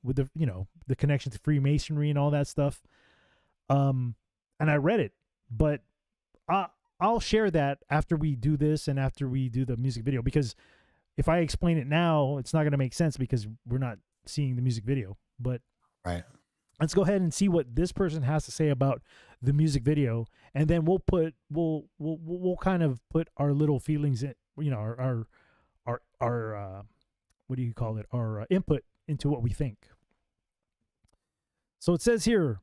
With the connection to Freemasonry and all that stuff. And I read it, but I'll share that after we do this and after we do the music video, because if I explain it now, it's not going to make sense because we're not seeing the music video. But right. Let's go ahead and see what this person has to say about the music video, and then we'll kind of put our little feelings in, our what do you call it? Our input into what we think. So it says here,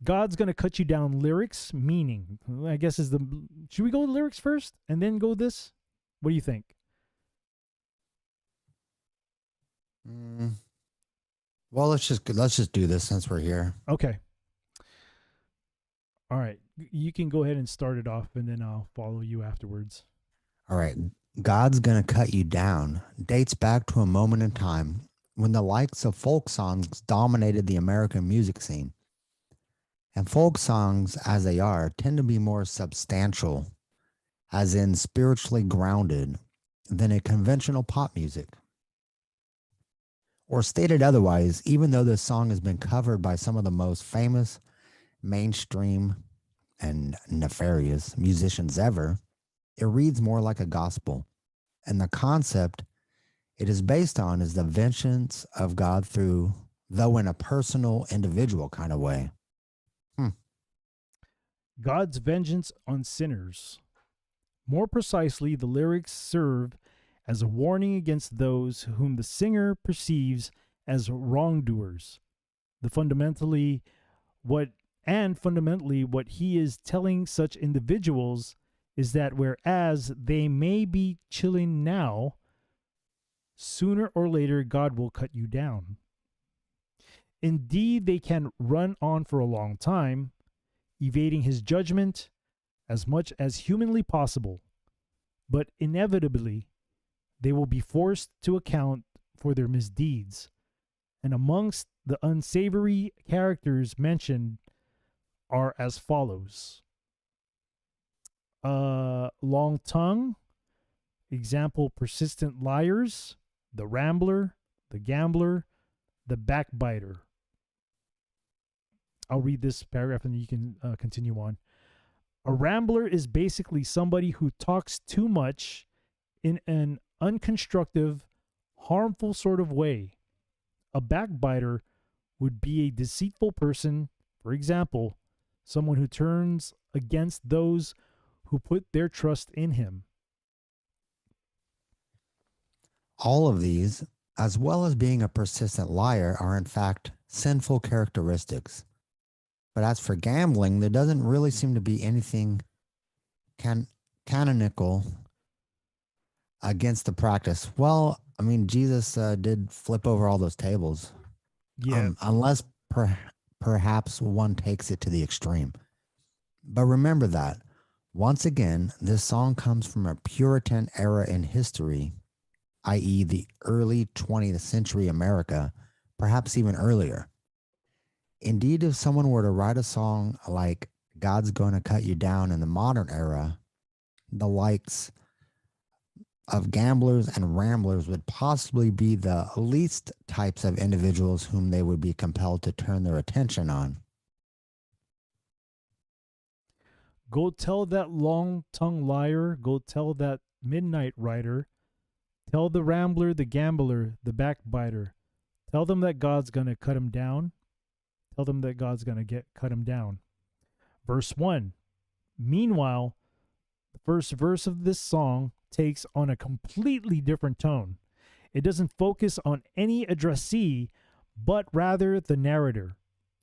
God's gonna cut you down lyrics, meaning, I guess should we go with lyrics first and then go this? What do you think? Well, let's just do this since we're here. Okay. All right. You can go ahead and start it off, and then I'll follow you afterwards. All right. God's gonna cut you down dates back to a moment in time when the likes of folk songs dominated the American music scene. And folk songs, as they are, tend to be more substantial, as in spiritually grounded, than a conventional pop music. Or stated otherwise, even though this song has been covered by some of the most famous, mainstream, and nefarious musicians ever, it reads more like a gospel. And the concept it is based on is the vengeance of God though in a personal, individual kind of way. God's vengeance on sinners. More precisely, the lyrics serve as a warning against those whom the singer perceives as wrongdoers. Fundamentally, what he is telling such individuals is that whereas they may be chilling now, sooner or later God will cut you down. Indeed, they can run on for a long time, evading his judgment as much as humanly possible, but inevitably they will be forced to account for their misdeeds. And amongst the unsavory characters mentioned are as follows. Long tongue, example, persistent liars, the rambler, the gambler, the backbiter. I'll read this paragraph and you can continue on. A rambler is basically somebody who talks too much in an unconstructive, harmful sort of way. A backbiter would be a deceitful person, for example, someone who turns against those who put their trust in him. All of these, as well as being a persistent liar, are in fact sinful characteristics. But as for gambling, there doesn't really seem to be anything canonical against the practice. Well, I mean, Jesus did flip over all those tables. Yeah. Unless perhaps one takes it to the extreme. But remember that, once again, this song comes from a Puritan era in history, i.e. the early 20th century America, perhaps even earlier. Indeed, if someone were to write a song like God's Gonna Cut You Down in the modern era, the likes of gamblers and ramblers would possibly be the least types of individuals whom they would be compelled to turn their attention on. Go tell that long-tongued liar, go tell that midnight rider, tell the rambler, the gambler, the backbiter, tell them that God's going to cut him down. Tell them that God's going to cut him down. Verse 1. Meanwhile, the first verse of this song takes on a completely different tone. It doesn't focus on any addressee, but rather the narrator.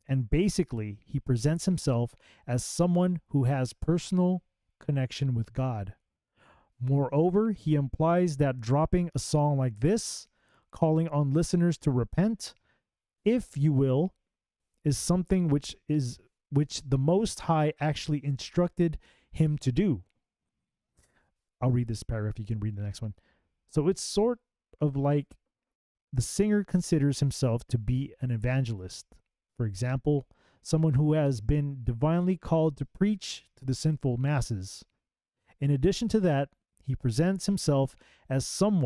And basically, he presents himself as someone who has personal connection with God. Moreover, he implies that dropping a song like this, calling on listeners to repent, if you will, is something which the Most High actually instructed him to do. I'll read this paragraph. You can read the next one. So it's sort of like the singer considers himself to be an evangelist. For example, someone who has been divinely called to preach to the sinful masses. In addition to that, he presents himself as some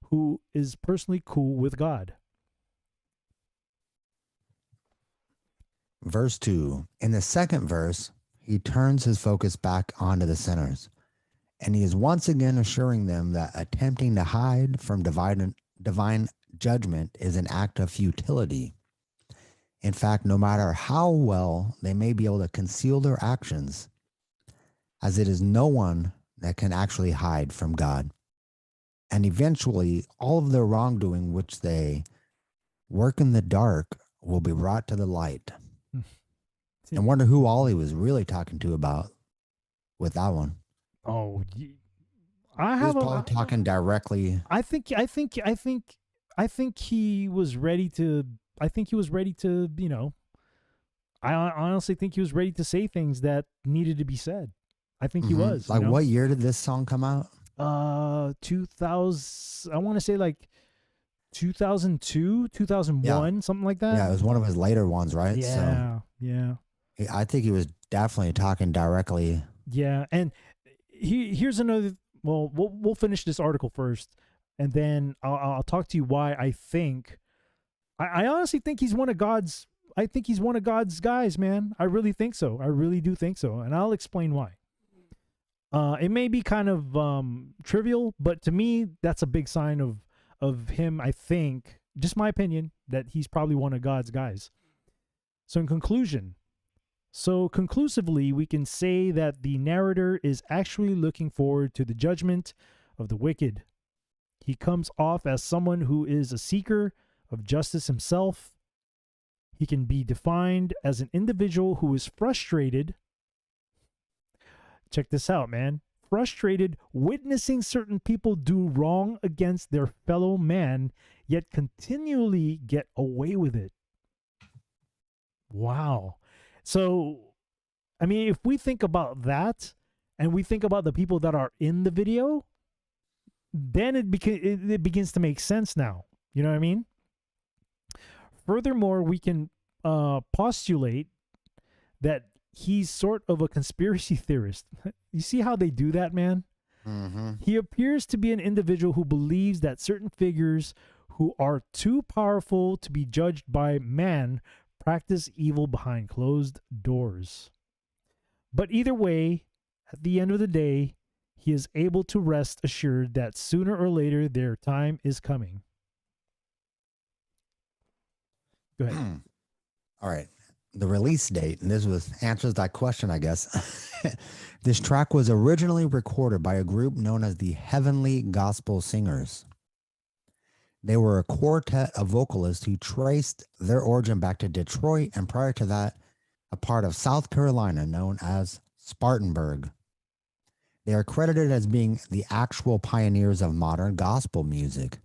who is personally cool with God. Verse 2. In the second verse, he turns his focus back onto the sinners, and he is once again assuring them that attempting to hide from divine judgment is an act of futility. In fact, no matter how well they may be able to conceal their actions, as it is no one that can actually hide from God. And eventually, all of their wrongdoing which they work in the dark will be brought to the light. I wonder who Ollie was really talking to about with that one. Oh, He was probably talking directly. I think he was ready to. I think he was ready to. I honestly think he was ready to say things that needed to be said. I think he was. Like, what year did this song come out? 2000. I want to say like 2002, 2001, something like that. Yeah, it was one of his later ones, right? Yeah, so, yeah. I think he was definitely talking directly. Yeah, and here's another. Well, we'll finish this article first, and then I'll talk to you why I think. I honestly think he's one of God's. I think he's one of God's guys, man. I really think so. I really do think so, and I'll explain why. It may be kind of trivial, but to me, that's a big sign of him. I think, just my opinion, that he's probably one of God's guys. So in conclusion. So conclusively, we can say that the narrator is actually looking forward to the judgment of the wicked. He comes off as someone who is a seeker of justice himself. He can be defined as an individual who is frustrated. Check this out, man. Frustrated witnessing certain people do wrong against their fellow man, yet continually get away with it. Wow. So, I mean, if we think about that, and we think about the people that are in the video, then it begins to make sense now. You know what I mean? Furthermore, we can postulate that he's sort of a conspiracy theorist. You see how they do that, man? Mm-hmm. He appears to be an individual who believes that certain figures who are too powerful to be judged by man practice evil behind closed doors. But either way, at the end of the day, he is able to rest assured that sooner or later their time is coming. Go ahead. All right. The release date, and this answers that question, I guess. This track was originally recorded by a group known as the Heavenly Gospel Singers. They were a quartet of vocalists who traced their origin back to Detroit, and prior to that, a part of South Carolina known as Spartanburg. They are credited as being the actual pioneers of modern gospel music.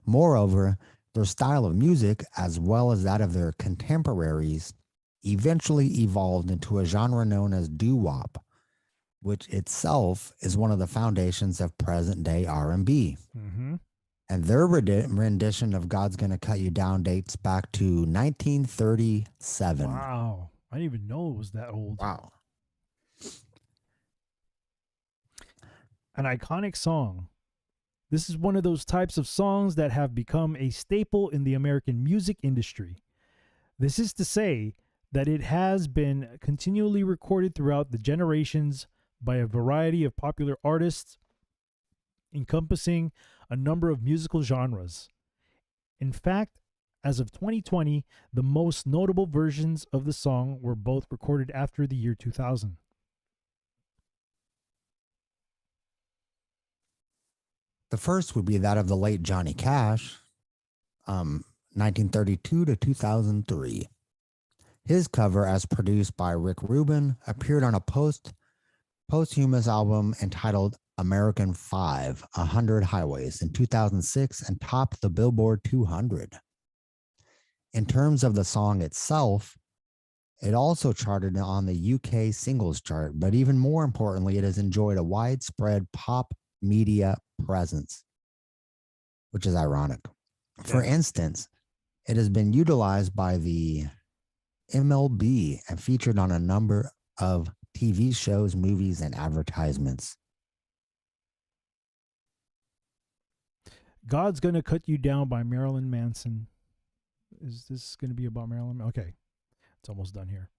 Moreover, their style of music, as well as that of their contemporaries, eventually evolved into a genre known as doo-wop, which itself is one of the foundations of present-day R&B. Mm-hmm. And their rendition of God's Gonna Cut You Down dates back to 1937. Wow. I didn't even know it was that old. Wow. An iconic song. This is one of those types of songs that have become a staple in the American music industry. This is to say that it has been continually recorded throughout the generations by a variety of popular artists, encompassing a number of musical genres. In fact, as of 2020, the most notable versions of the song were both recorded after the year 2000. The first would be that of the late Johnny Cash, 1932 to 2003. His cover, as produced by Rick Rubin, appeared on a posthumous album entitled American 5, 100 Highways in 2006 and topped the Billboard 200. In terms of the song itself, it also charted on the UK singles chart, but even more importantly, it has enjoyed a widespread pop media presence, which is ironic. For instance, it has been utilized by the MLB and featured on a number of TV shows, movies, and advertisements. God's Gonna Cut You Down by Marilyn Manson. Is this going to be about Marilyn? Okay, it's almost done here.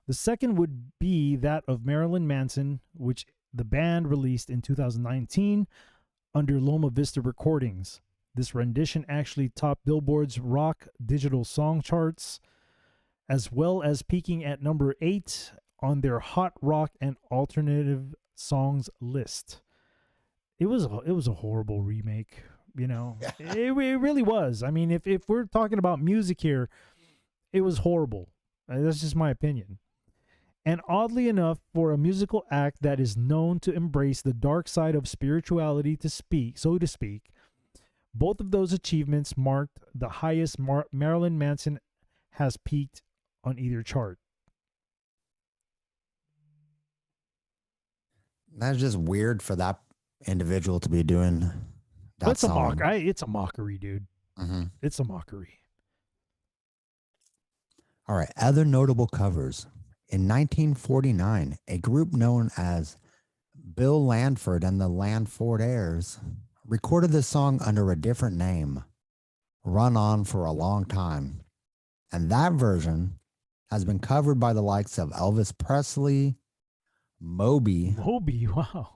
The second would be that of Marilyn Manson, which the band released in 2019 under Loma Vista Recordings. This rendition actually topped Billboard's rock digital song charts, as well as peaking at number 8 on their hot rock and alternative songs list. It was a horrible remake, you know. It really was. I mean, if we're talking about music here, it was horrible. That's just my opinion. And oddly enough, for a musical act that is known to embrace the dark side of spirituality, so to speak, both of those achievements marked the highest Marilyn Manson has peaked on either chart. That's just weird for that individual to be doing that It's song. It's a mockery, dude. Mm-hmm. It's a mockery. All right, other notable covers. In 1949, a group known as Bill Landford and the Landfordaires recorded the song under a different name, Run On for a Long Time. And that version has been covered by the likes of Elvis Presley, Moby, Wow.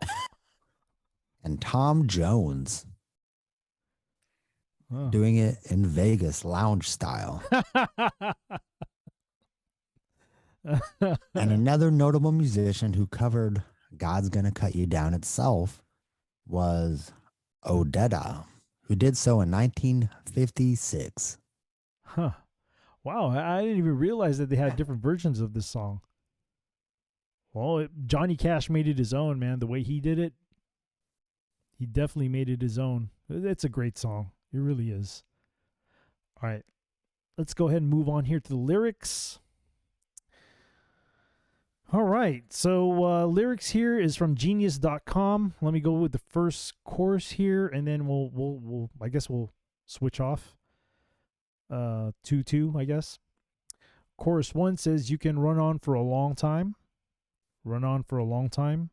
and Tom Jones, Oh. doing it in Vegas lounge style. And another notable musician who covered God's Gonna Cut You Down itself was Odetta, who did so in 1956. Huh. Wow, I didn't even realize that they had different versions of this song. Well, Johnny Cash made it his own, man. The way he did it, he definitely made it his own. It's a great song. It really is. All right. Let's go ahead and move on here to the lyrics. All right. So lyrics here is from genius.com. Let me go with the first chorus here, and then we'll I guess we'll switch off. 2-2, I guess. Chorus 1 says, "You can run on for a long time. Run on for a long time.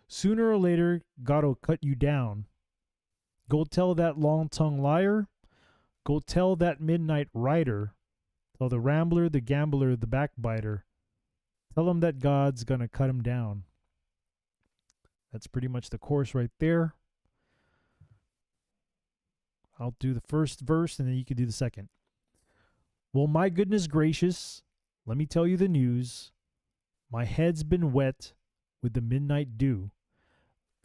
Sooner or later, God'll cut you down. Go tell that long-tongued liar. Go tell that midnight rider. Tell the rambler, the gambler, the backbiter. Tell him that God's gonna cut him down." That's pretty much the chorus right there. I'll do the first verse, and then you can do the second. "Well, my goodness gracious, let me tell you the news. My head's been wet with the midnight dew."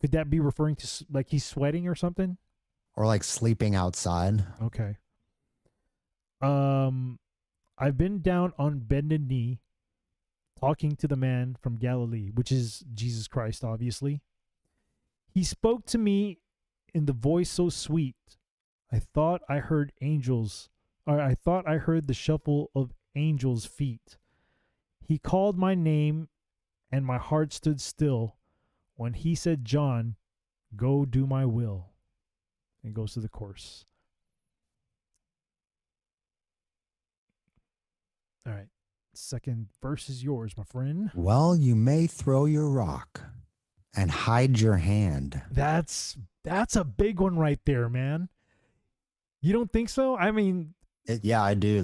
Could that be referring to like he's sweating or something? Or like sleeping outside. Okay. I've been down on bended knee, talking to the man from Galilee, which is Jesus Christ, obviously. He spoke to me in the voice so sweet. I thought I heard angels, or I thought I heard the shuffle of angels' feet. He called my name, and my heart stood still when he said, 'John, go do my will.'" and goes to the chorus. All right. Second verse is yours, my friend. Well, you may throw your rock and hide your hand. That's a big one right there, man. You don't think so? I mean, Yeah, I do.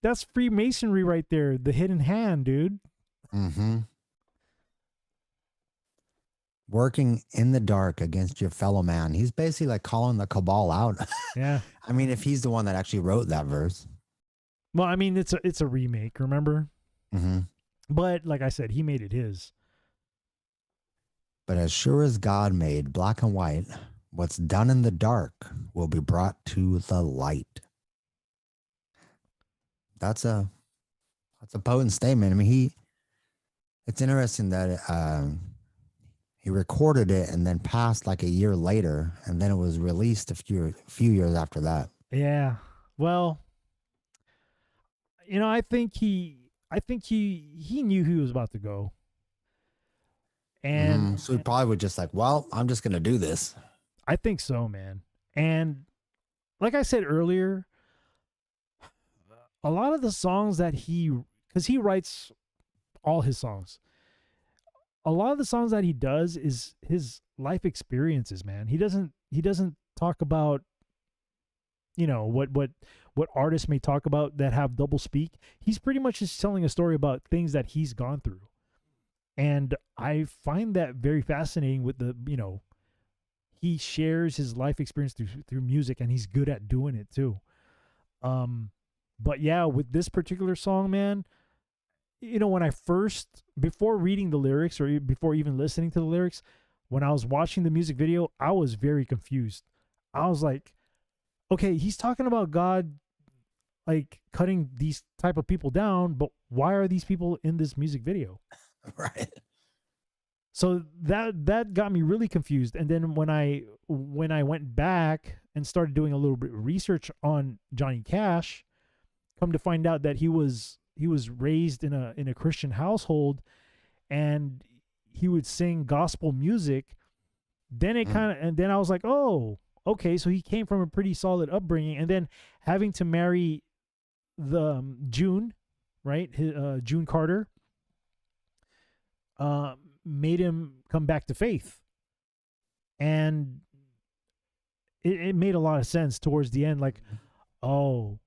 that's Freemasonry right there. The hidden hand, dude. Mm-hmm. Working in the dark against your fellow man. He's basically like calling the cabal out. Yeah. I mean, if he's the one that actually wrote that verse. Well, I mean, it's a remake, remember? Mm-hmm. But like I said, he made it his. But as sure as God made black and white, what's done in the dark will be brought to the light. That's a potent statement. I mean, it's interesting that he recorded it and then passed like a year later, and then it was released a few years after that. Yeah. Well, I think he knew he was about to go. And so he probably would just like, well, I'm just gonna do this. I think so, man. And like I said earlier, a lot of the songs that because he writes all his songs, a lot of the songs that he does is his life experiences, man. He doesn't talk about, what artists may talk about that have double speak. He's pretty much just telling a story about things that he's gone through. And I find that very fascinating with he shares his life experience through music, and he's good at doing it too. But yeah, with this particular song, man, when before reading the lyrics or before even listening to the lyrics, when I was watching the music video, I was very confused. I was like, okay, he's talking about God, like cutting these type of people down, but why are these people in this music video? Right. So that got me really confused. And then when I went back and started doing a little bit of research on Johnny Cash, come to find out that he was raised in a Christian household, and he would sing gospel music. Then then I was like, oh, okay, so he came from a pretty solid upbringing, and then having to marry the June, right? June Carter. Made him come back to faith, and it made a lot of sense towards the end. Like, oh,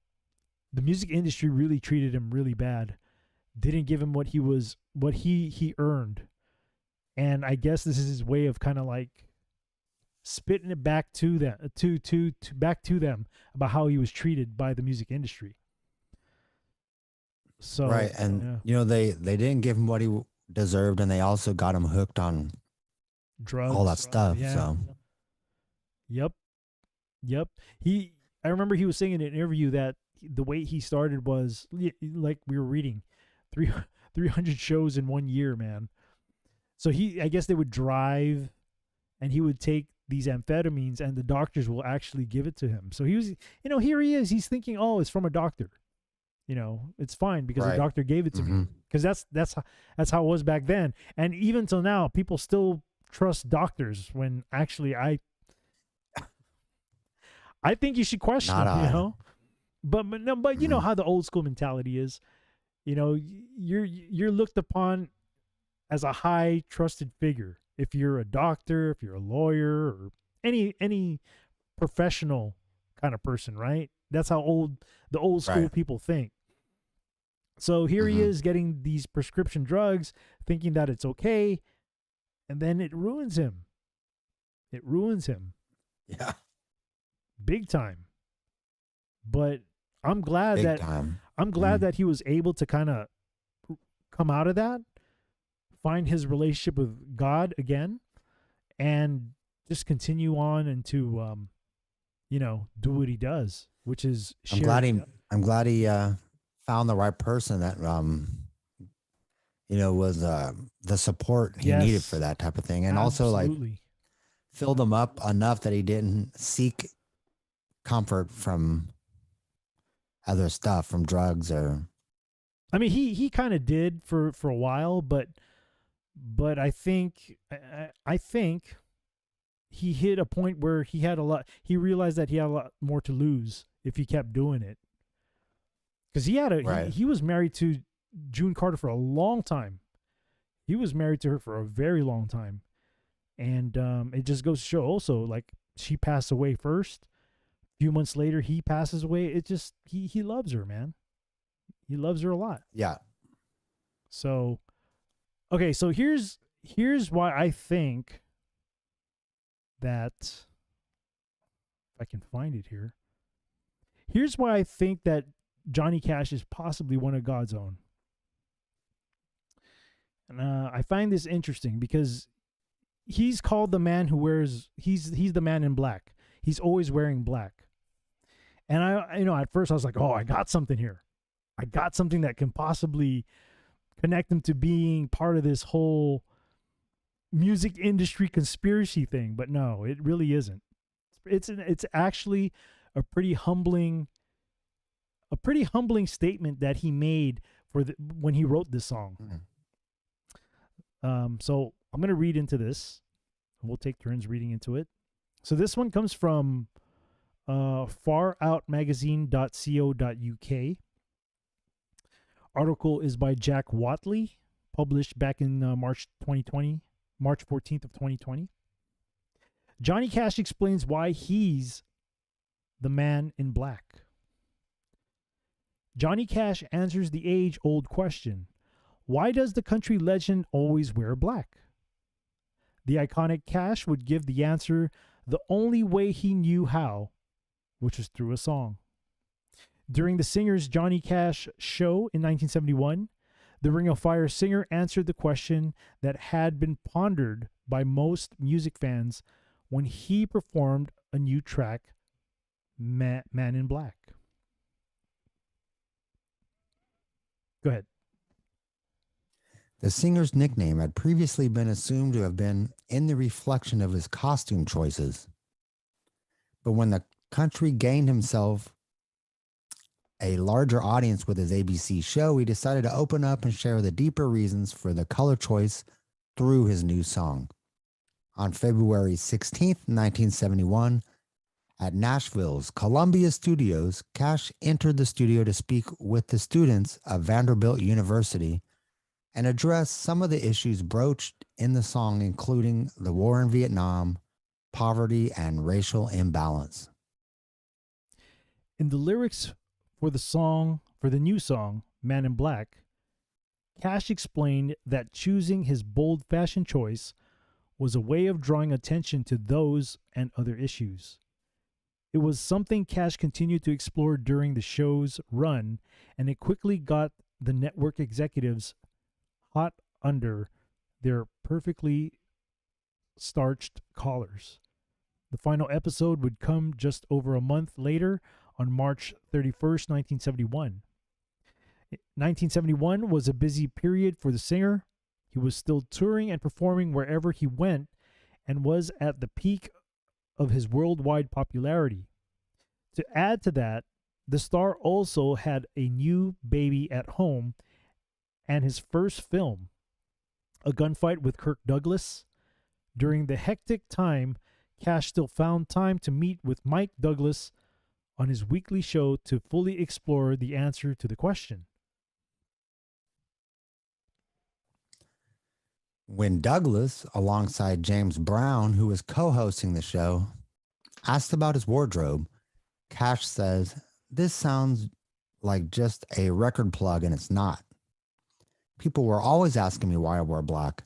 the music industry really treated him really bad, didn't give him what he earned, and I guess this is his way of kind of like spitting it back to them, back to them about how he was treated by the music industry. So right, and they didn't give him what he deserved, and they also got him hooked on drugs, all that stuff. Yeah. So yep. I remember he was saying in an interview that the way he started was like we were reading 300 shows in 1 year, man. So I guess they would drive, and he would take these amphetamines, and the doctors will actually give it to him. So he was, here he is, he's thinking, oh, it's from a doctor. It's fine because the doctor gave it to me. Because that's how it was back then. And even till now, people still trust doctors when actually I think you should question them, But you know how the old school mentality is. You're looked upon as a high trusted figure if you're a doctor, if you're a lawyer, or any professional kind of person, right? That's how the old school people think. So here he is getting these prescription drugs, thinking that it's okay, and then it ruins him. It ruins him. Yeah. Big time. But I'm glad that he was able to kind of come out of that, find his relationship with God again, and just continue on and to do what he does, which is I'm glad he found the right person that was the support he needed for that type of thing, and also like filled him up enough that he didn't seek comfort from other stuff, from drugs or. I mean, he kind of did for a while, but I think he hit a point where he realized that he had a lot more to lose if he kept doing it. Because he was married to June Carter for a long time. He was married to her for a very long time. And it just goes to show also, like, she passed away first. A few months later, he passes away. It just, he loves her, man. He loves her a lot. Yeah. So, okay, so here's why I think that, if I can find it here. Here's why I think that Johnny Cash is possibly one of God's own. And I find this interesting because he's called the man who wears, he's the man in black. He's always wearing black. And at first I was like, oh, I got something here. I got something that can possibly connect him to being part of this whole music industry conspiracy thing. But no, it really isn't. It's actually a pretty humbling statement that he made when he wrote this song. So I'm going to read into this. We'll take turns reading into it. So this one comes from faroutmagazine.co.uk. Article is by Jack Watley, published back in March 14th of 2020. Johnny Cash explains why he's the man in black. Johnny Cash answers the age-old question, why does the country legend always wear black? The iconic Cash would give the answer the only way he knew how, which was through a song. During the Singer's Johnny Cash show in 1971, the Ring of Fire singer answered the question that had been pondered by most music fans when he performed a new track, Man in Black. Go ahead. The singer's nickname had previously been assumed to have been in the reflection of his costume choices. But when the country gained himself a larger audience with his ABC show, he decided to open up and share the deeper reasons for the color choice through his new song. On February 16th, 1971, at Nashville's Columbia Studios, Cash entered the studio to speak with the students of Vanderbilt University and address some of the issues broached in the song, including the war in Vietnam, poverty, and racial imbalance. In the lyrics for the new song, Man in Black, Cash explained that choosing his bold fashion choice was a way of drawing attention to those and other issues. It was something Cash continued to explore during the show's run, and it quickly got the network executives hot under their perfectly starched collars. The final episode would come just over a month later on March 31st, 1971. 1971 was a busy period for the singer. He was still touring and performing wherever he went and was at the peak of his worldwide popularity. To add to that, the star also had a new baby at home and his first film, a gunfight with Kirk Douglas. During the hectic time, Cash still found time to meet with Mike Douglas on his weekly show to fully explore the answer to the question. When Douglas, alongside James Brown, who was co-hosting the show, asked about his wardrobe, Cash says, "This sounds like just a record plug, and it's not. People were always asking me why I wore black.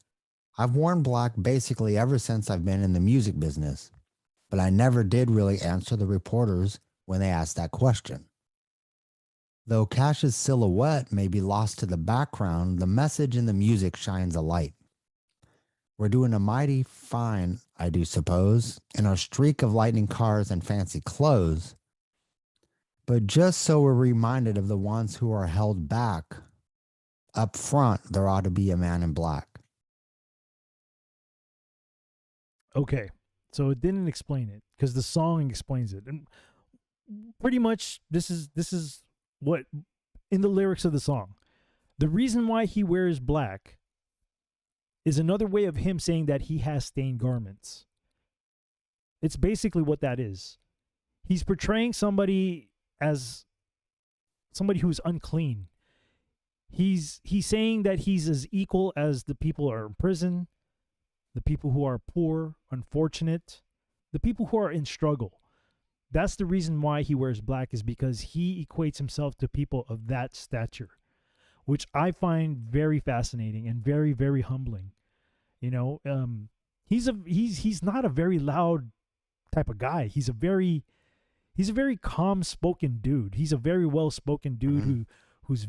I've worn black basically ever since I've been in the music business, but I never did really answer the reporters when they asked that question." Though Cash's silhouette may be lost to the background, the message in the music shines a light. We're doing a mighty fine, I do suppose, in our streak of lightning cars and fancy clothes, but just so we're reminded of the ones who are held back, up front, there ought to be a man in black. Okay, so it didn't explain it because the song explains it, and pretty much this is what in the lyrics of the song. The reason why he wears black is another way of him saying that he has stained garments. It's basically what that is. He's portraying somebody as somebody who's unclean. He's saying that he's as equal as the people who are in prison, the people who are poor, unfortunate, the people who are in struggle. That's the reason why he wears black, is because he equates himself to people of that stature, which I find very fascinating and very, very humbling. You know, he's not a very loud type of guy. He's a very calm spoken dude. He's a very well spoken dude who's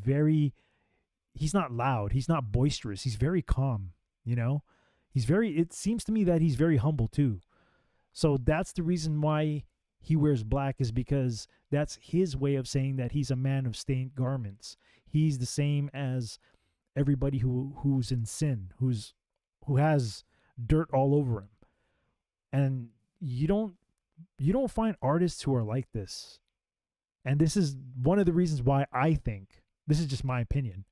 he's not loud. He's not boisterous. He's very calm, you know. It seems to me that he's very humble too. So that's the reason why he wears black, is because that's his way of saying that he's a man of stained garments. He's the same as everybody who's in sin, who has dirt all over him. And you don't find artists who are like this. And this is one of the reasons why I think, this is just my opinion,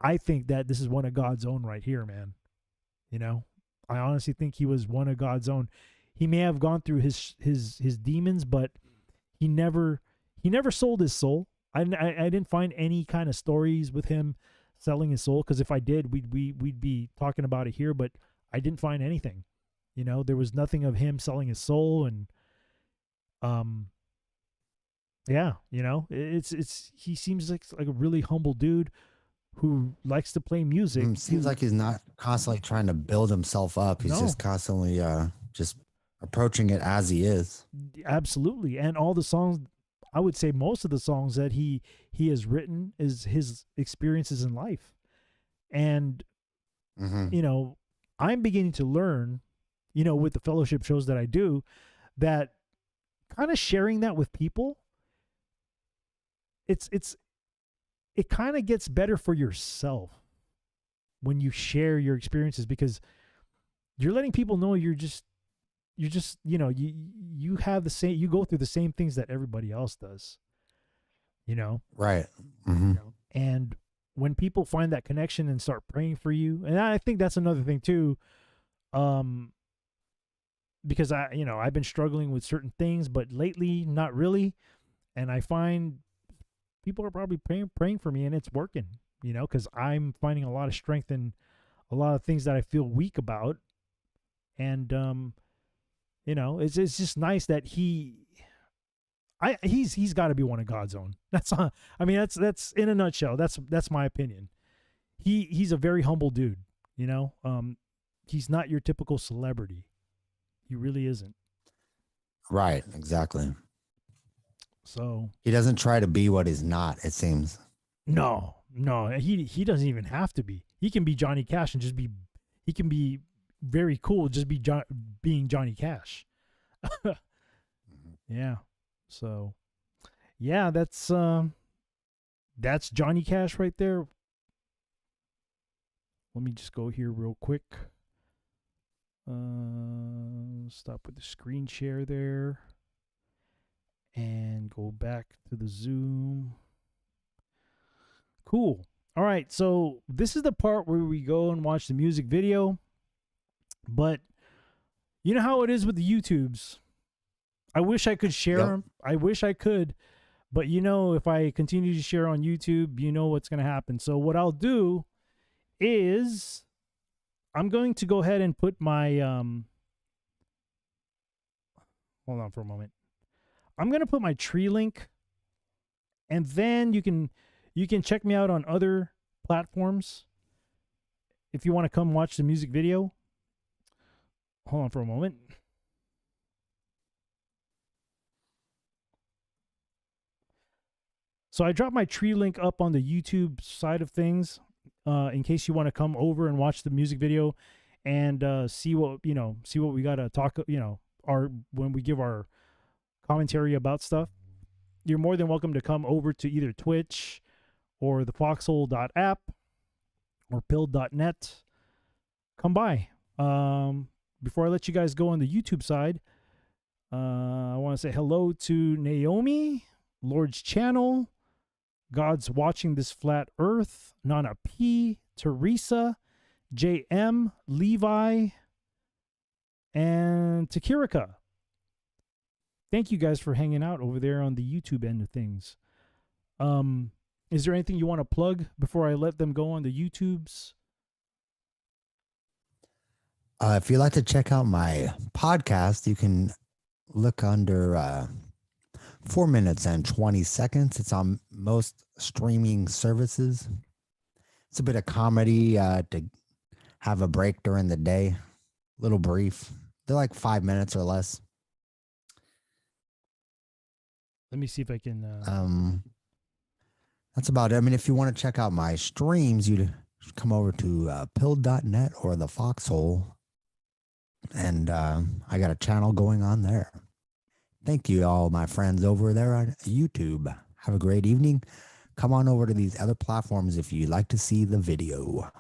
I think that this is one of God's own right here, man. You know, I honestly think he was one of God's own. He may have gone through his demons, but he never sold his soul. I didn't find any kind of stories with him selling his soul, because if I did, we'd be talking about it here. But I didn't find anything. You know, there was nothing of him selling his soul, and yeah, you know, he seems like a really humble dude who likes to play music. Seems like he's not constantly trying to build himself up. He's just constantly just approaching it as he is. Absolutely. And all the songs, I would say most of the songs that he has written is his experiences in life. And, you know, I'm beginning to learn, you know, with the fellowship shows that I do, that kind of sharing that with people, it kind of gets better for yourself when you share your experiences, because you're letting people know you're just, you know, you have the same, you go through the same things that everybody else does, you know? Right. You know? And when people find that connection and start praying for you, and I think that's another thing too, because I've been struggling with certain things, but lately not really. And I find people are probably praying for me, and it's working, you know, because I'm finding a lot of strength in a lot of things that I feel weak about. And, you know, it's just nice that he's got to be one of God's own. That's in a nutshell. That's my opinion. He's a very humble dude, you know. He's not your typical celebrity. He really isn't. Right. Exactly. So he doesn't try to be what he's not, it seems. No, he doesn't even have to be. He can be Johnny Cash and he can be very cool, just being Johnny Cash. Yeah. So, yeah, that's Johnny Cash right there. Let me just go here real quick. Stop with the screen share there. And go back to the Zoom. Cool. All right, so this is the part where we go and watch the music video. But you know how it is with the YouTubes. I wish I could share them. I wish I could. But you know, if I continue to share on YouTube, you know what's going to happen. So what I'll do is I'm going to go ahead and put my... hold on for a moment. I'm going to put my tree link, and then you can check me out on other platforms if you want to come watch the music video. Hold on for a moment. So I dropped my tree link up on the YouTube side of things, in case you want to come over and watch the music video and see what we got to talk, when we give our commentary about stuff. You're more than welcome to come over to either Twitch or the foxhole.app or pill.net. Come by. Before I let you guys go on the YouTube side, I want to say hello to Naomi, Lord's Channel, God's Watching This Flat Earth, Nana P, Teresa, JM, Levi, and Takirika. thank you guys for hanging out over there on the YouTube end of things. Is there anything you want to plug before I let them go on the YouTubes? If you'd like to check out my podcast, you can look under 4 minutes and 20 seconds. It's on most streaming services. It's a bit of comedy to have a break during the day. Little brief. They're like 5 minutes or less. Let me see if I can. That's about it. I mean, if you want to check out my streams, you'd come over to pill.net or the Foxhole. And I got a channel going on there. Thank you, all my friends over there on YouTube. Have a great evening. Come on over to these other platforms if you'd like to see the video.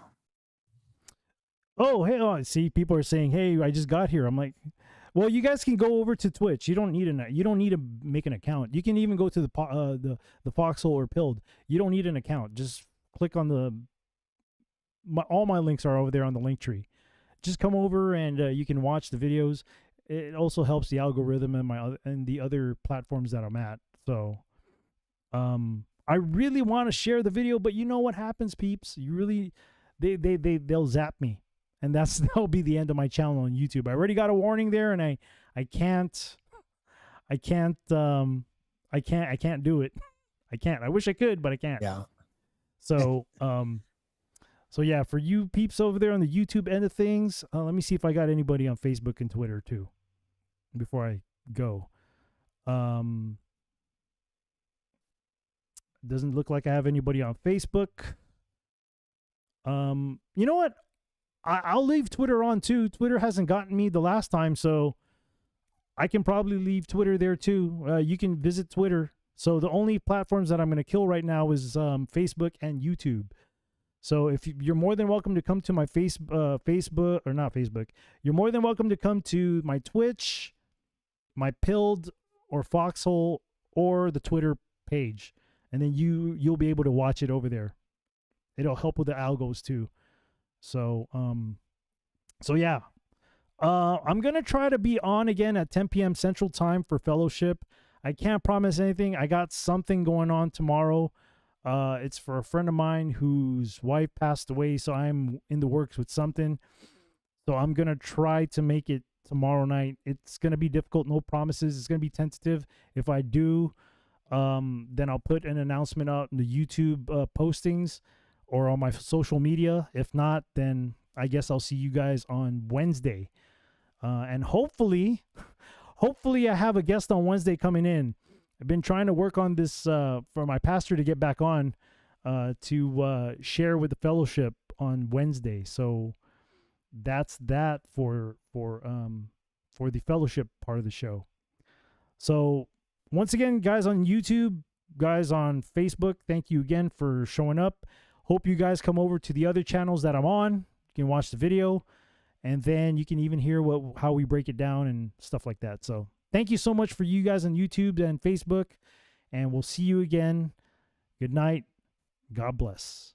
Oh, hey, see, people are saying, "Hey, I just got here." I'm like, "Well, you guys can go over to Twitch. You don't need to make an account. You can even go to the Foxhole or Pilled. You don't need an account. Just click on all my links are over there on the link tree. Just come over and you can watch the videos. It also helps the algorithm and the other platforms that I'm at. So, I really want to share the video, but you know what happens, peeps? They'll zap me, and that'll be the end of my channel on YouTube. I already got a warning there, and I can't do it. I can't. I wish I could, but I can't. Yeah. So, So yeah, for you peeps over there on the YouTube end of things, let me see if I got anybody on Facebook and Twitter too, before I go. Doesn't look like I have anybody on Facebook. You know what? I'll leave Twitter on too. Twitter hasn't gotten me the last time, so I can probably leave Twitter there too. You can visit Twitter. So the only platforms that I'm going to kill right now is Facebook and YouTube. So if you're more than welcome to come to my Facebook, or not Facebook, you're more than welcome to come to my Twitch, my Pilled or Foxhole, or the Twitter page. And then you'll be able to watch it over there. It'll help with the algos too. So, yeah. I'm going to try to be on again at 10 p.m. Central Time for Fellowship. I can't promise anything. I got something going on tomorrow. It's for a friend of mine whose wife passed away, so I'm in the works with something. So I'm going to try to make it tomorrow night. It's going to be difficult, no promises. It's going to be tentative. If I do, then I'll put an announcement out in the YouTube postings or on my social media. If not, then I guess I'll see you guys on Wednesday. And hopefully I have a guest on Wednesday coming in. I've been trying to work on this for my pastor to get back on to share with the fellowship on Wednesday. So that's that for the fellowship part of the show. So once again, guys on YouTube, guys on Facebook, thank you again for showing up. Hope you guys come over to the other channels that I'm on. You can watch the video, and then you can even hear how we break it down and stuff like that. So thank you so much for you guys on YouTube and Facebook, and we'll see you again. Good night. God bless.